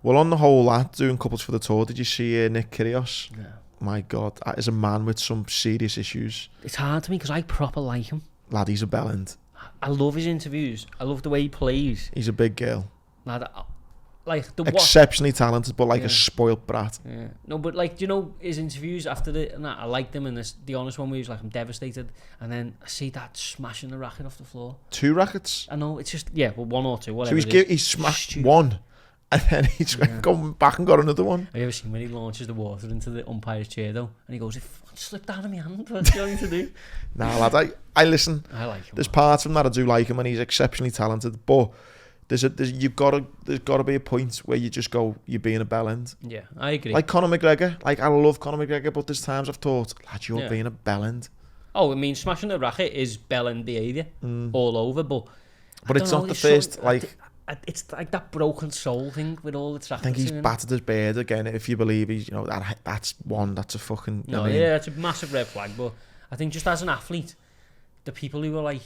Well, on the whole, doing couples for the tour, did you see Nick Kyrgios? No. My God, that is a man with some serious issues. It's hard to me because I proper like him. Lad, he's a bellend. I love his interviews. I love the way he plays. He's a big girl. Lad, like exceptionally talented, but like a spoilt brat. Yeah. No, but like, do you know his interviews after I liked them, and the honest one where he was like, I'm devastated, and then I see that smashing the racket off the floor. 2 rackets? I know, it's just, well, 1 or 2, whatever. So he's smashed one, and then he's gone back and got another one. Have you ever seen when he launches the water into the umpire's chair though, and he goes, "If it slipped out of my hand, what's going to do?" Nah, lad, I listen. I like him. There's parts of him that I do like him, and he's exceptionally talented, but there's got to be a point where you just go, you're being a bellend. Yeah, I agree. Like Conor McGregor. Like, I love Conor McGregor, but there's times I've thought, lad, you're being a bellend. Oh, I mean, smashing the racket is bellend behaviour all over, but it's not the first, like... It's like that broken soul thing with all its rackets. I think he's battered his beard again, if you believe he's, you know, that's a fucking... No, yeah, it's a massive red flag, but I think just as an athlete, the people who are like,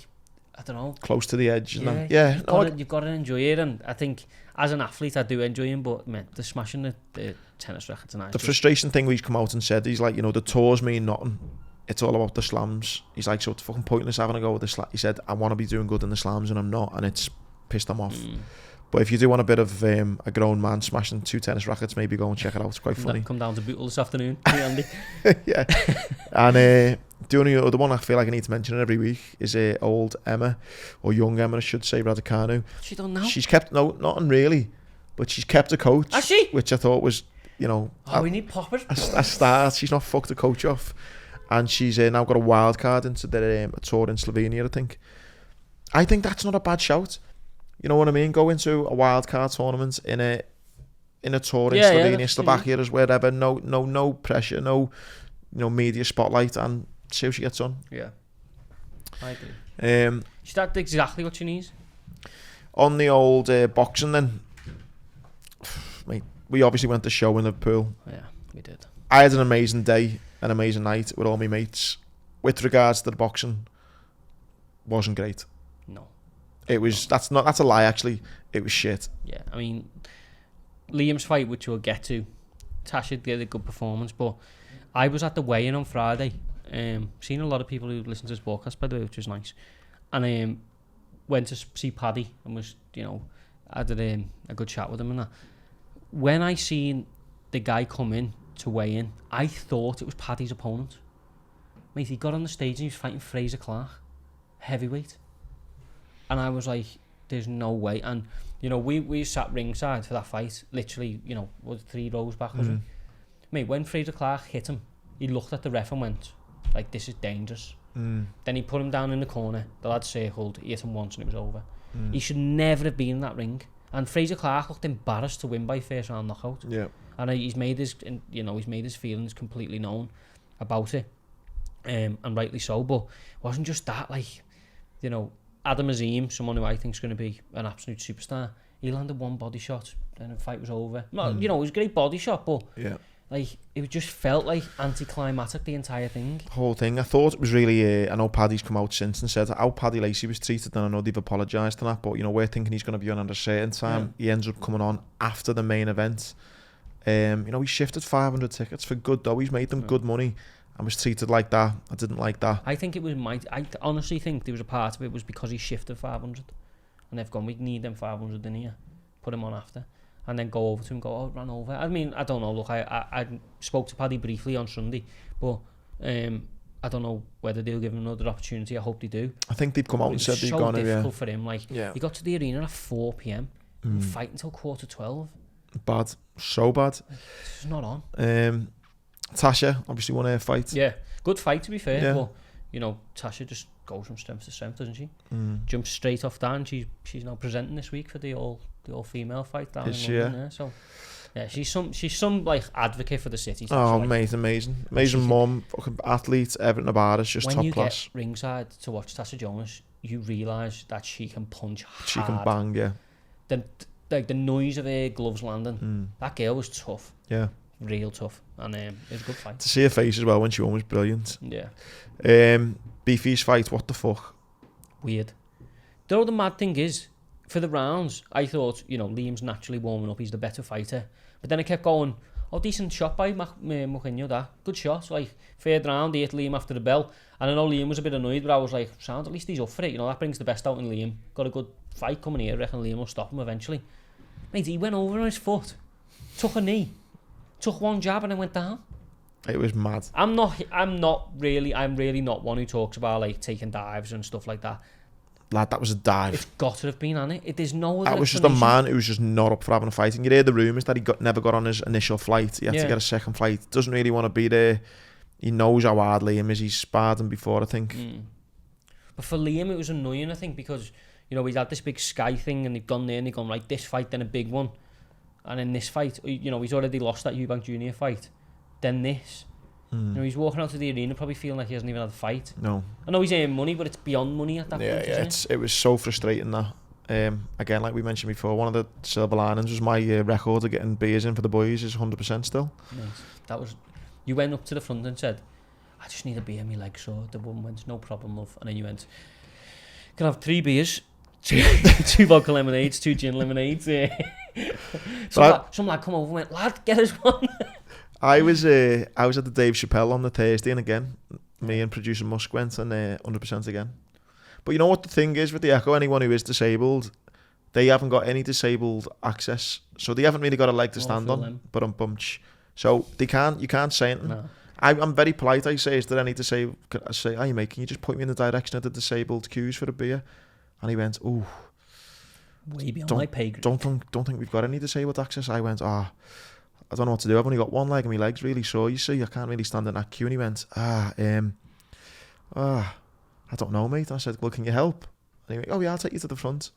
I don't know... Close to the edge, yeah. You've got to enjoy it, and I think as an athlete, I do enjoy him, but man, the smashing the tennis rackets and the frustration thing he's come out and said, he's like, you know, the tours mean nothing. It's all about the slams. He's like, so it's fucking pointless having a go with the slam. He said, I want to be doing good in the slams and I'm not, and it's pissed him off. But if you do want a bit of a grown man smashing 2 tennis rackets, maybe go and check it out. It's quite funny. Come down to Bootle this afternoon, Andy. Yeah. And the only other one I feel like I need to mention every week is old Emma, or young Emma, I should say, Raducanu. She don't know. She's kept, no, not really, but she's kept a coach. Has she? Which I thought was, you know... we need poppers. A start. She's not fucked the coach off. And she's now got a wild card into a tour in Slovenia, I think. I think that's not a bad shout. You know what I mean? Go into a wild card tournament in a tour in Slovenia, Slovakia, as wherever. No pressure, no media spotlight, and see how she gets on. Yeah, I agree. That's exactly what she needs. On the old boxing, then, mate, we obviously went to show in Liverpool. Yeah, we did. I had an amazing day, an amazing night with all my mates. With regards to the boxing, wasn't great. No. It was. That's a lie. Actually, it was shit. Yeah, I mean, Liam's fight, which we'll get to, Tasha did a good performance, but I was at the weigh-in on Friday. Seen a lot of people who listen to Sportcast, by the way, which was nice, and went to see Paddy and was, I did a good chat with him and that. When I seen the guy come in to weigh in, I thought it was Paddy's opponent. Mate, he got on the stage and he was fighting Fraser Clark, heavyweight. And I was like, there's no way. And, we sat ringside for that fight, literally, was 3 rows back, wasn't we? Mate, when Fraser Clark hit him, he looked at the ref and went, like, this is dangerous. Then he put him down in the corner, the lad circled, he hit him once and it was over. He should never have been in that ring. And Fraser Clark looked embarrassed to win by first round knockout. Yeah. And he's made his feelings completely known about it. And rightly so, but it wasn't just that, Adam Azim, someone who I think is going to be an absolute superstar, he landed one body shot, then the fight was over. It was a great body shot, but it just felt like anticlimactic, the entire thing. The whole thing. I thought it was really, I know Paddy's come out since and said how Paddy Lacey was treated, and I know they've apologised for that, but we're thinking he's going to be on at a certain time. Yeah. He ends up coming on after the main event. He shifted 500 tickets for good dough. He's made them good money. I was treated like that. I didn't like that. I think it was I honestly think there was a part of it was because he shifted 500, and they've gone, we need them 500 in here, put him on after, and then go over to him, it ran over. I mean, I don't know. Look, I spoke to Paddy briefly on Sunday, but I don't know whether they'll give him another opportunity. I hope they do. I think they've come out and said they've gone. It's so difficult for him. He got to the arena at 4 p.m. and fight until 11:45. Bad, so bad. It's not on. Tasha obviously won her fight. Yeah, good fight to be fair. Yeah. But Tasha just goes from strength to strength, doesn't she? Jumps straight off that, and she's now presenting this week for the all female fight down in London. Yeah. So yeah, she's some advocate for the city. Oh, amazing mum, fucking athlete. Everton about is just top class. When you get ringside to watch Tasha Jonas, you realise that she can punch hard. She can bang, yeah. The noise of her gloves landing. That girl was tough. Yeah. Real tough, and it was a good fight. To see her face as well when she won was brilliant. Yeah. Beefy's fight, what the fuck? Weird. The mad thing is, for the rounds, I thought, Liam's naturally warming up, he's the better fighter. But then I kept going, decent shot by Mourinho, that. Good shot. Third round, he hit Liam after the bell. And I know Liam was a bit annoyed, but I was like, sound, at least he's up for it. That brings the best out in Liam. Got a good fight coming here, I reckon Liam will stop him eventually. Mate, he went over on his foot, took a knee, took one jab and then went down. It was mad. I'm really not one who talks about taking dives and stuff like that. Lad, that was a dive. It's got to have been on it. There's no other. That was just a man who was just not up for having a fight. And you hear the rumours that he never got on his initial flight. He had to get a second flight. Doesn't really want to be there. He knows how hard Liam is. He's sparred him before, I think. But for Liam, it was annoying, I think, because he's had this big Sky thing and they've gone there and they've gone, right, this fight, then a big one. And in this fight, he's already lost that Eubank Jr. fight. Then this. He's walking out to the arena probably feeling like he hasn't even had a fight. No. I know he's earning money, but it's beyond money at that point, isn't it? It was so frustrating that. Again, like we mentioned before, one of the silver linings was my record of getting beers in for the boys is 100% still. Nice. That was... You went up to the front and said, I just need a beer, my leg's sore. The woman went, no problem, love. And then you went, can I have 3 beers? 2 vodka lemonades, 2 gin lemonades. Some lad come over and went, lad, get us one. I was at the Dave Chappelle on the Thursday, and again, me and producer Musk went, and 100% again. But you know what the thing is with the Echo? Anyone who is disabled, They haven't got any disabled access, so they haven't really got a leg to stand on. them. But so you can't say anything. No. I'm very polite. I say, is there any disabled? I say, hey mate, can you just point me in the direction of the disabled queues for a beer? And he went, ooh, way beyond my pay grade. Don't think we've got any disabled access. I went, I don't know what to do. I've only got one leg and my leg's really sore. You see, I can't really stand in that queue. And he went, I don't know, mate. And I said, well, can you help? And he went, oh yeah, I'll take you to the front.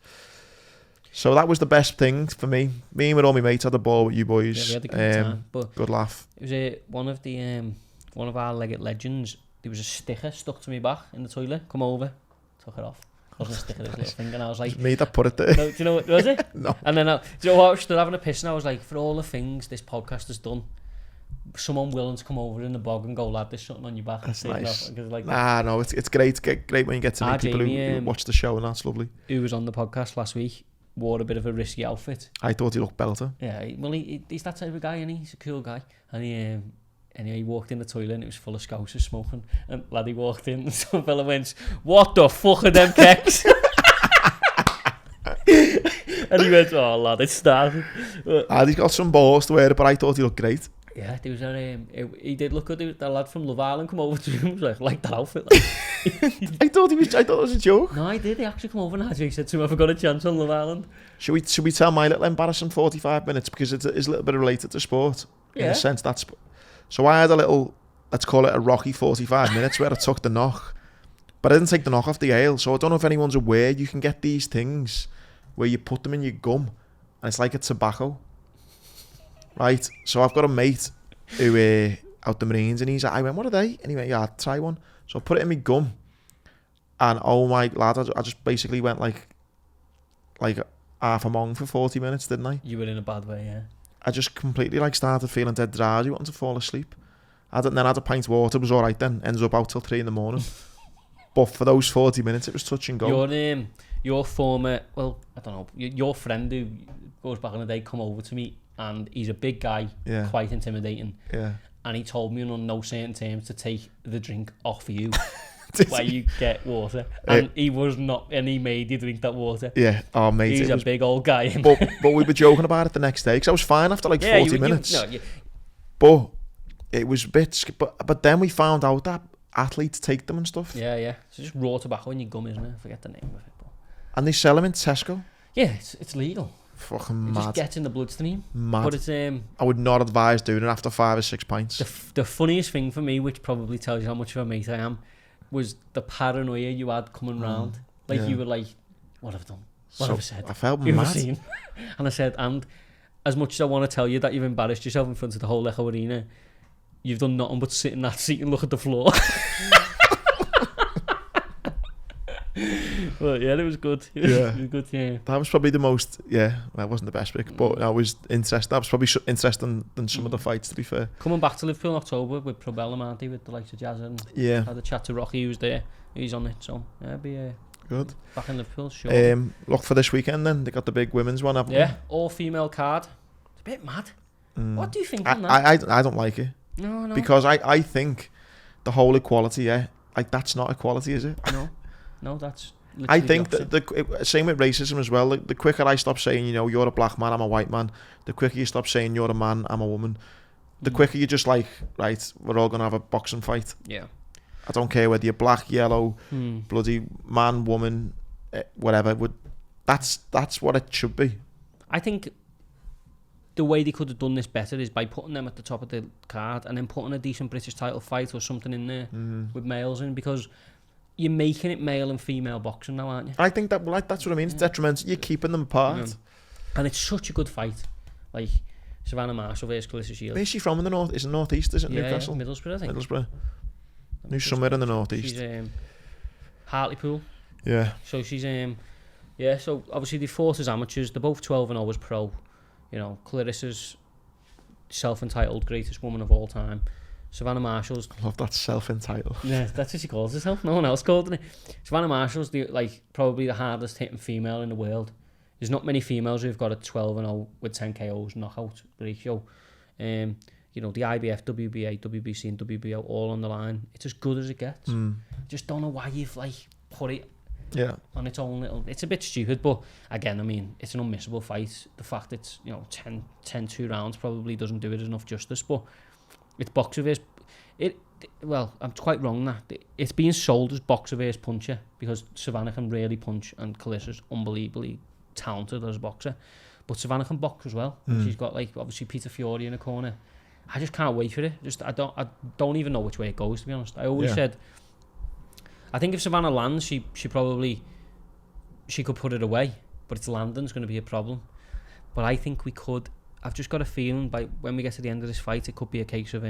So that was the best thing for me. Me and all my mates had a ball with you boys. Yeah, we had a good time. But good laugh. It was one of our legends. There was a sticker stuck to my back in the toilet. Come over, took it off. Wasn't a sticker, this little thing, and I was like, it was me that put it there. No, do you know what was it? No. And then do you know what? I was still having a piss, and I was like, for all the things this podcast has done, someone willing to come over in the bog and go, lad, there's something on your back. That's nice. Like, no, it's great. Great when you get to meet people who watch the show, and that's lovely. Who was on the podcast last week wore a bit of a risky outfit. I thought he looked belter. Yeah, well, he's that type of guy, and he's a cool guy. And he walked in the toilet and it was full of scousers smoking. And laddie walked in and some fella went, what the fuck are them kecks? And he went, oh lad, it's started. He's got some balls to wear it, but I thought he looked great. Yeah, there was he did look good. That lad from Love Island come over to him and was like that outfit. Like. I thought it was a joke. No, I did. He actually come over and he said to him, have I got a chance on Love Island? Should we tell my little embarrassing 45 minutes, because it's a little bit related to sport, in a sense. So I had a little, let's call it a rocky 45 minutes where I took the knock, but I didn't take the knock off the ale. So I don't know if anyone's aware, you can get these things where you put them in your gum and it's like a tobacco, right? So I've got a mate who out the Marines, and I went, what are they? And he went, yeah, I'll try one. So I put it in my gum, and oh my lad, I just basically went like half a mong for 40 minutes, didn't I? You were in a bad way, yeah. I just completely started feeling dead drowsy, wanting to fall asleep. Then I had a pint of water, it was alright then, ended up out till 3 a.m. But for those 40 minutes, it was touch and go. Your former, well, I don't know, your friend who goes back in the day come over to me, and he's a big guy, quite intimidating. Yeah. And he told me on no certain terms to take the drink off you where you get water. And he was not, and he made you drink that water. Yeah, oh mate. He's a big old guy. But we were joking about it the next day, because I was fine after 40 minutes. But it was a bit, but then we found out that athletes take them and stuff. Yeah. So just raw tobacco in your gum, isn't it? I forget the name of it. But. And they sell them in Tesco. Yeah, it's legal. Fucking it mad. Just gets in the bloodstream. Mad. But it's I would not advise doing it after 5 or 6 pints. The funniest thing for me, which probably tells you how much of a mate I am, was the paranoia you had coming round. You were like, what have I done? What have I said? I felt mad. And I said, and as much as I want to tell you that you've embarrassed yourself in front of the whole Echo Arena, you've done nothing but sit in that seat and look at the floor. But yeah, it was good. It was good, yeah. That was probably the most, that wasn't the best pick, but that was interesting. That was probably interesting than some of the fights, to be fair. Coming back to Liverpool in October with Probellum, aren't they, with the likes of Jazz, and had a chat to Rocky, who's there. He's on it, so be good. Back in Liverpool, sure. Look for this weekend then. They got the big women's one, haven't they? All female card. It's a bit mad. What do you think on that? I don't like it. No. Because I think the whole equality, that's not equality, is it? No, that's. I think the same with racism as well. The quicker I stop saying, you're a black man, I'm a white man, the quicker you stop saying you're a man, I'm a woman, the quicker you're just like, right, we're all gonna have a boxing fight. Yeah. I don't care whether you're black, yellow, bloody man, woman, whatever. That's what it should be. I think the way they could have done this better is by putting them at the top of the card and then putting a decent British title fight or something in there with males in, because you're making it male and female boxing now, aren't you? I think that's what I mean. It's detrimental. You're keeping them apart. And it's such a good fight. Like Savannah Marshall versus Clarissa Shields. Where's she from in the north? Is it northeast? Is it Newcastle? Yeah, Middlesbrough, I think. Middlesbrough. New somewhere in the northeast. She's Hartlepool. Yeah. So she's so obviously they fought as amateurs. They're both 12-0 as pro. Clarissa's self-entitled greatest woman of all time. Savannah Marshall's. I love that self-entitled. Yeah, that's what she calls herself. No one else called it. Savannah Marshall's probably the hardest hitting female in the world. There's not many females who've got a 12-0 with 10 KOs knockout ratio. The IBF, WBA, WBC and WBO all on the line. It's as good as it gets. Just don't know why you've put it Yeah. On its own little, it's a bit stupid, but again, I mean, it's an unmissable fight. The fact it's 10-2 rounds probably doesn't do it enough justice, but it's boxer versus well, I'm quite wrong that it's being sold as boxer versus puncher because Savannah can really punch and Kalissa's unbelievably talented as a boxer, but Savannah can box as well. She's got like obviously Peter Fury in the corner. I just can't wait for it. I don't even know which way it goes, to be honest. I always said, I think if Savannah lands, she could put it away, but its landing's going to be a problem. But I think we could. I've just got a feeling by when we get to the end of this fight, it could be a case of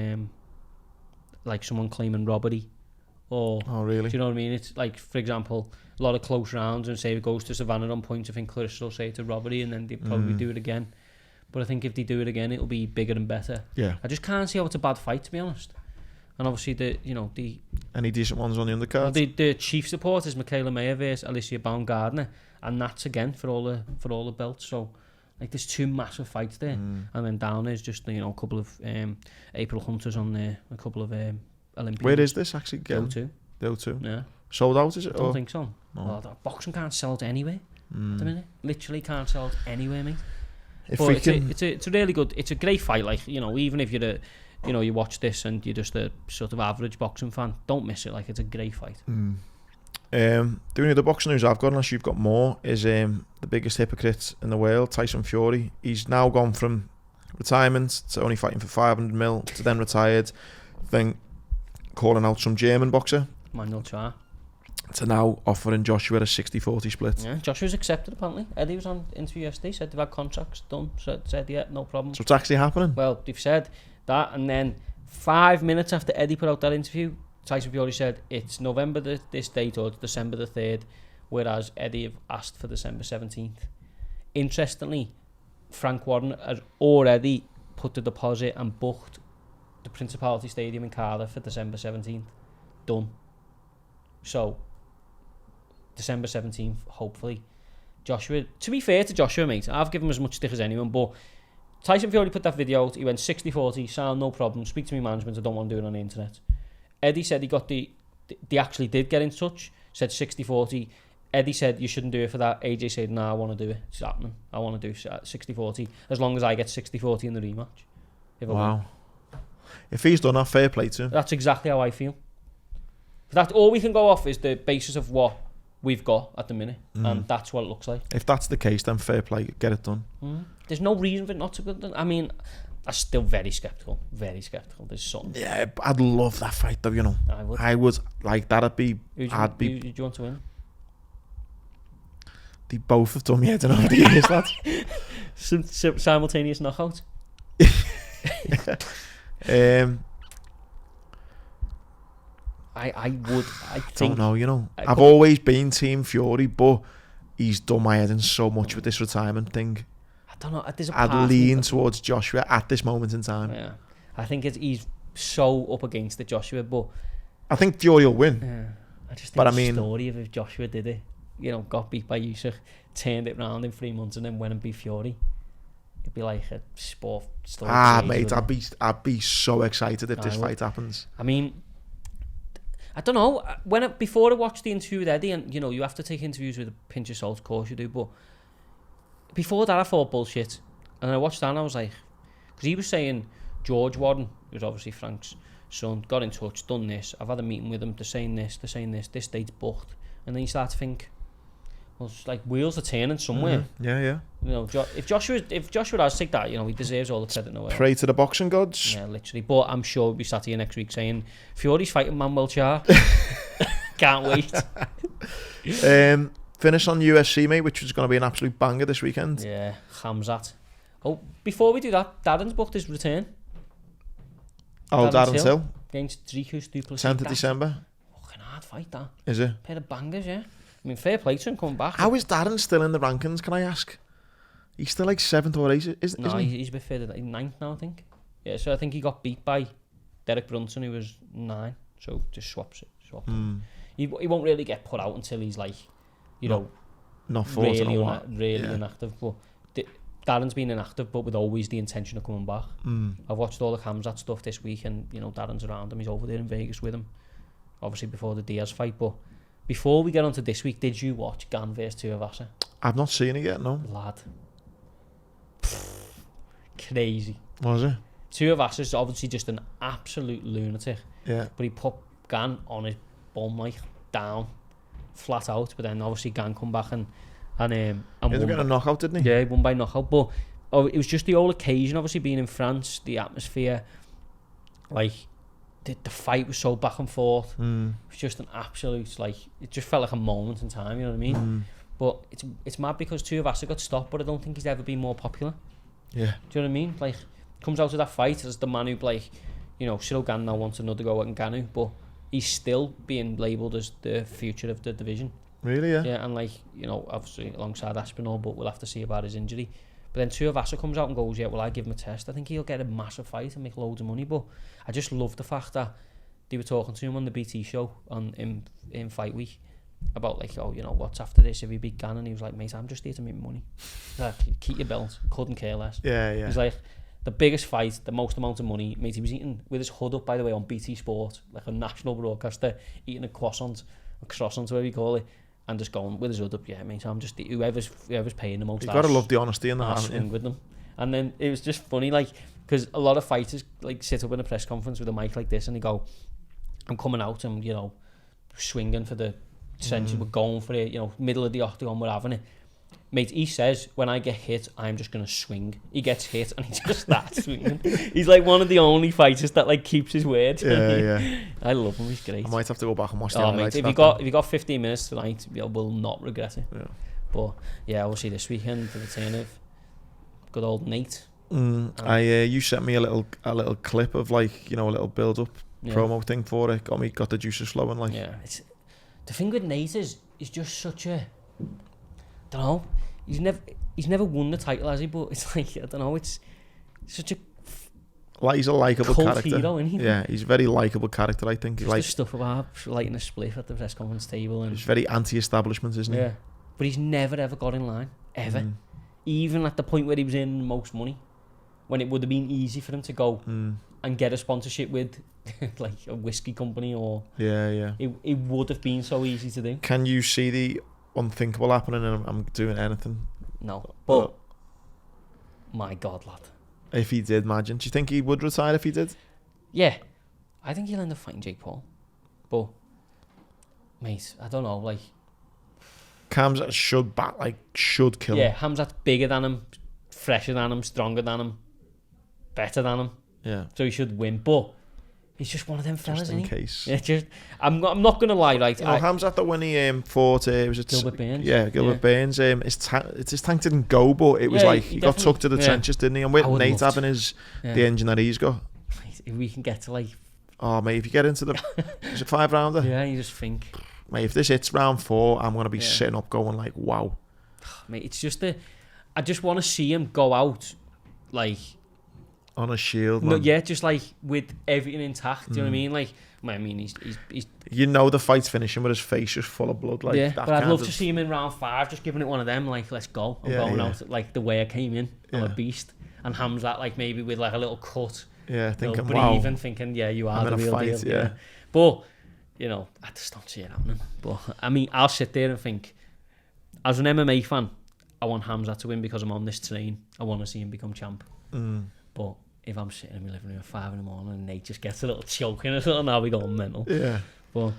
like someone claiming robbery, or oh really? Do you know what I mean? It's like, for example, a lot of close rounds, and say it goes to Savannah on points. I think Clarissa will say it's a robbery, and then they probably do it again. But I think if they do it again, it'll be bigger and better. Yeah. I just can't see how it's a bad fight, to be honest. And obviously the any decent ones on the undercard. The chief support is Michaela Mayer versus Alicia Baumgardner, and that's again for all the belts. So like there's two massive fights there, and then down there's just a couple of April Hunters on there, a couple of Olympians. Where is this actually? The O2. Yeah. Sold out, is it? I don't think so. No. Well, boxing can't sell it anywhere at the minute. Literally can't sell it anywhere, mate. It's a really good. It's a great fight. Like even if you're you watch this and you're just a sort of average boxing fan, don't miss it. Like it's a great fight. The only other boxing news I've got, unless you've got more, is the biggest hypocrite in the world, Tyson Fury. He's now gone from retirement to only fighting for 500 mil to then retired, then calling out some German boxer, Manuel Char, to now offering Joshua a 60-40 split. Yeah, Joshua's accepted apparently. Eddie was on interview yesterday, said they've had contracts done, said yeah, no problem. So it's actually happening? Well, they've said that, and then 5 minutes after Eddie put out that interview, Tyson Fury said it's November this date or December the 3rd, whereas Eddie have asked for December 17th. Interestingly, Frank Warren has already put the deposit and booked the Principality Stadium in Cardiff for December 17th. Done. So December 17th, hopefully. Joshua, to be fair to Joshua, mate, I've given him as much stick as anyone, but Tyson Fury put that video out, he went 60-40, sound, no problem, speak to me management, I don't want to do it on the internet. Eddie said he got they actually did get in touch, said 60-40. Eddie said you shouldn't do it for that. AJ said, nah, I want to do it. It's happening. I want to do 60-40 as long as I get 60-40 in the rematch. Wow. If he's done that, fair play to him. That's exactly how I feel. That all we can go off is the basis of what we've got at the minute, and that's what it looks like. If that's the case, then fair play, get it done. There's no reason for it not to get done. I mean, I'm still very sceptical. Very sceptical. There's something. Yeah, I'd love that fight though. I would like that. Who do you want to win? They both have done me head in over the years, lads. Simultaneous knockout. I think. Don't know. I've always been Team Fury, but he's done my head in so much with this retirement thing. I don't know. I'd lean towards Joshua at this moment in time. Yeah, I think he's so up against it, Joshua. But I think Fury will win. Yeah, I just think the story of if Joshua did it, got beat by Usyk, turned it round in 3 months, and then went and beat Fury. It'd be like a sport story. Mate, I'd be so excited if this fight happens. I mean, I don't know. Before I watched the interview with Eddie, and you have to take interviews with a pinch of salt, of course you do. But before that, I thought bullshit, and I watched that and I was like, because he was saying George Warren, who's obviously Frank's son, got in touch, done this. I've had a meeting with him. They're saying this. This date's booked, and then you start to think, well, it's like wheels are turning somewhere. Yeah. If Joshua does take that, he deserves all the credit in the world. Pray to the boxing gods. Yeah, literally. But I'm sure we'll be sat here next week saying Fury's fighting Manuel Char. Can't wait. Finish on UFC, mate, which is going to be an absolute banger this weekend. Yeah, Khamzat. Oh, before we do that, Darren's booked his return. Oh, Darren's Hill. Against Dricus du Plessis. 10th of December. Fucking hard fight, that. Is it? Pair of bangers, yeah. I mean, fair play to him coming back. How is Darren still in the rankings, can I ask? He's still like 7th or 8th, isn't he? He's a bit further. 9th now, I think. Yeah, so I think he got beat by Derek Brunson, who was 9. So just swaps it. He won't really get put out until he's like, not really inactive. But Darren's been inactive, but with always the intention of coming back. I've watched all the Khamzat stuff this week, and Darren's around him. He's over there in Vegas with him, obviously before the Diaz fight. But Before we get on to this week, did you watch Gan vs Tuivasa? I've not seen it yet, no. Lad. Crazy. Was it? Tuivasa's obviously just an absolute lunatic. Yeah. But he put Gan on his bum, like, down, flat out. But then obviously Gan come back and He ended up getting a knockout, didn't he? Yeah, he won by knockout. But it was just the whole occasion, obviously being in France, the atmosphere, like, the fight was so back and forth. It was just an absolute, like, it just felt like a moment in time, you know what I mean? But it's mad because Tuivasa got stopped, but I don't think he's ever been more popular. Yeah. Do you know what I mean? Like, comes out of that fight as the man who, like, you know, Cyril Gane now wants another go at Ngannou, but he's still being labelled as the future of the division. Really, yeah? Yeah, and, like, you know, obviously alongside Aspinall, but we'll have to see about his injury. But then Tuivasa comes out and goes, yeah, well, I give him a test. I think he'll get a massive fight and make loads of money. But I just love the fact that they were talking to him on the BT show in Fight Week about, like, oh, you know, what's after this if he beat Gane? And he was like, mate, I'm just here to make money. Like, keep your belt. Couldn't care less. Yeah, yeah. He's like, the biggest fight, the most amount of money. Mate, he was eating with his hood up, by the way, on BT Sport, like a national broadcaster, eating a croissant, whatever you call it, and just going with his hood up. Yeah, mate, I'm just whoever's paying the most. You've got to love the honesty in that, haven't you? With them. And then it was just funny, like, because a lot of fighters, like, sit up in a press conference with a mic like this and they go, I'm coming out and, you know, swinging for the century, we're going for it, you know, middle of the octagon, we're having it. Mate, he says, when I get hit, I'm just going to swing. He gets hit and he just starts swinging. He's like one of the only fighters that, like, keeps his word. Yeah. I love him, he's great. I might have to go back and watch the highlights. Mate, if you got 15 minutes tonight, you will not regret it. Yeah. But, yeah, we'll see this weekend, the return of good old Nate. You sent me a little clip of, like, you know, a little build-up promo thing for it. Got the juices flowing, like. Yeah, it's the thing with Nate is he's just such a, I don't know, he's never won the title, has he? But it's like, I don't know, it's such a he's a likeable character. Hero, isn't he? Yeah, he's a very likeable character, I think. Just the stuff about lighting a spliff at the press conference table, and he's very anti-establishment, isn't he? Yeah, but he's never ever got in line ever. Even at the point where he was in most money, when it would have been easy for him to go and get a sponsorship with like a whiskey company or it would have been so easy to do. Can you see the unthinkable happening and I'm doing anything? No, but my God, lad, if he did, imagine, do you think he would retire if he did? Yeah, I think he'll end up fighting Jake Paul, but mate, I don't know, like, Khamzat should kill him. Yeah, Khamzat's bigger than him, fresher than him, stronger than him, better than him. Yeah. So he should win, but he's just one of them fellas, just in case. Yeah, I'm not gonna lie, right? Khamzat, that when he fought, was it Gilbert Burns? Yeah, Gilbert Burns. His tank didn't go, but it was like he got tucked to the trenches, didn't he? And with Nate having the engine that he's got, mate, if we can get to, like, oh mate, if you get into the is it 5 rounder? Yeah, you just think, mate, if this hits round 4, I'm gonna be sitting up going like, wow. Mate, it's just I just want to see him go out like on a shield, man. No, yeah, just like with everything intact. Do you know what I mean? Like, I mean, he's you know, the fight's finishing with his face just full of blood. Like, yeah, but I'd love to see him in round 5, just giving it one of them. Like, let's go. I'm going out like the way I came in. I'm a beast. And Khamzat, like, maybe with like a little cut. Yeah, thinking, breathing, thinking, yeah, you are the real fight, deal. Yeah. But you know, I just don't see it happening. But I mean, I'll sit there and think, as an MMA fan, I want Khamzat to win because I'm on this train. I want to see him become champ. But if I'm sitting in my living room at 5 a.m. and Nate just gets a little choking or something, I'll be going mental. Yeah. But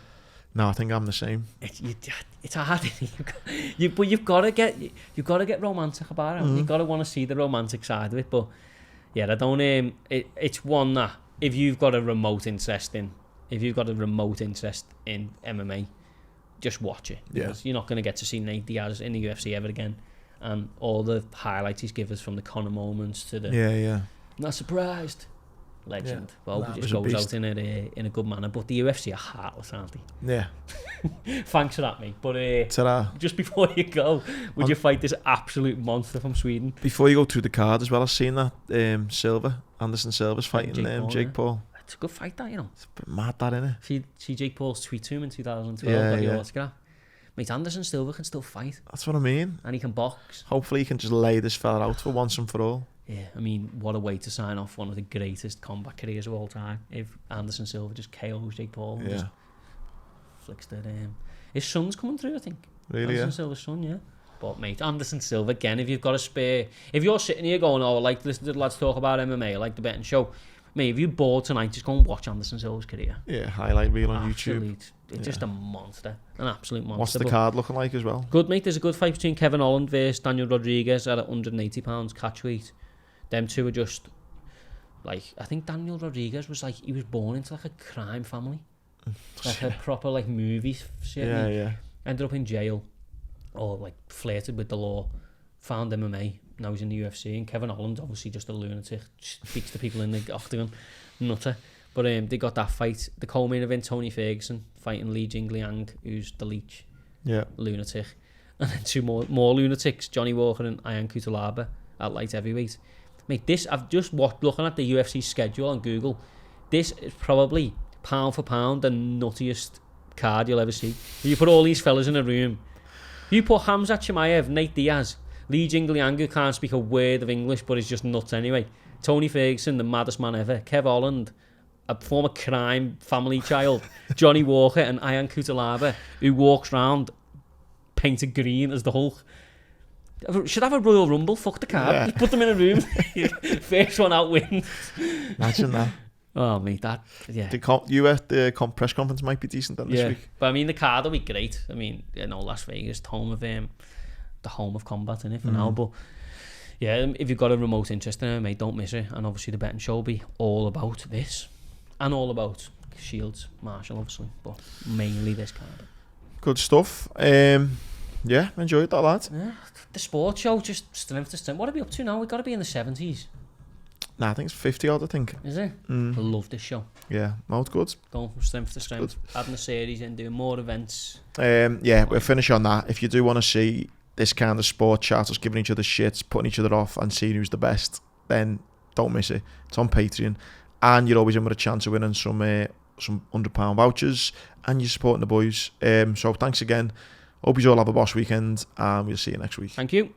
no, I think I'm the same. It's hard. But you've got to get romantic about it. You've got to want to see the romantic side of it. But yeah, I don't. It's one that if you've got a remote interest in MMA, just watch it. Because you're not going to get to see Nate Diaz in the UFC ever again. And all the highlights he's given us, from the Conor moments to the not surprised legend. Well, he just goes out in a good manner. But the UFC are heartless, aren't they? Yeah. Thanks for that, mate. But ta-da. Just before you go, would you fight this absolute monster from Sweden? Before you go through the card as well, I've seen that Anderson Silva's fighting Jake Paul. It's a good fight, that, you know. It's a bit mad, that, innit? See Jake Paul's tweet to him in 2012. Yeah. Mate, Anderson Silva can still fight. That's what I mean. And he can box. Hopefully he can just lay this fella out for once and for all. Yeah, I mean, what a way to sign off one of the greatest combat careers of all time. If Anderson Silva just KOs Jake Paul. Yeah. Netflix that his son's coming through, I think. Really, Anderson Silva's son, yeah. But mate, Anderson Silva again. If you've got a spare, if you're sitting here going, "Oh, I like listen to the lads talk about MMA, I like the betting show," mate, if you're bored tonight, just go and watch Anderson Silva's career. Yeah, highlight reel on YouTube. It's just a monster, an absolute monster. What's the card looking like as well? Good, mate. There's a good fight between Kevin Holland versus Daniel Rodriguez at £180 catch weight. Them two are just like, I think Daniel Rodriguez was like, he was born into like a crime family, like a proper like movie shit. Yeah. Ended up in jail, or like flirted with the law. Found MMA. Now he's in the UFC. And Kevin Holland, obviously just a lunatic, speaks to people in the octagon, nutter. But they got that fight. The co-main event, Tony Ferguson fighting Li Jingliang, who's the leech. Yeah. Lunatic. And then two more lunatics, Johnny Walker and Ian Cutelaba at light heavyweight. Mate, this, I've just watched, looking at the UFC schedule on Google, this is probably, pound for pound, the nuttiest card you'll ever see. If you put all these fellas in a room, you put Hamzat Chimaev, Nate Diaz, Li Jingliang, who can't speak a word of English but is just nuts anyway, Tony Ferguson, the maddest man ever, Kev Holland, a former crime family child, Johnny Walker and Ian Cutelaba, who walks round painted green as the Hulk. Should have a Royal Rumble, fuck the card. Yeah. You put them in a room, first one out wins. Imagine that. Oh, mate, that, yeah. The press conference might be decent then this week. But I mean, the card will be great. I mean, Las Vegas, the home of combat, innit, for now. But yeah, if you've got a remote interest in it, mate, don't miss it. And obviously the betting show will be all about this. And all about Shields, Marshall, obviously. But mainly this card. Good stuff. Yeah, enjoyed that, lad. Yeah, the sports show, just strength to strength. What are we up to now? We've got to be in the 70s. Nah, I think it's 50 odd, I think. Is it? I love this show. Yeah, no, it's good. Going from strength to strength, adding a series in, doing more events. Yeah, we'll finish on that. If you do want to see this kind of sport chat, us giving each other shits, putting each other off and seeing who's the best, then don't miss it. It's on Patreon. And you're always in with a chance of winning some £100 vouchers, and you're supporting the boys. So thanks again. Hope you all have a boss weekend, and we'll see you next week. Thank you.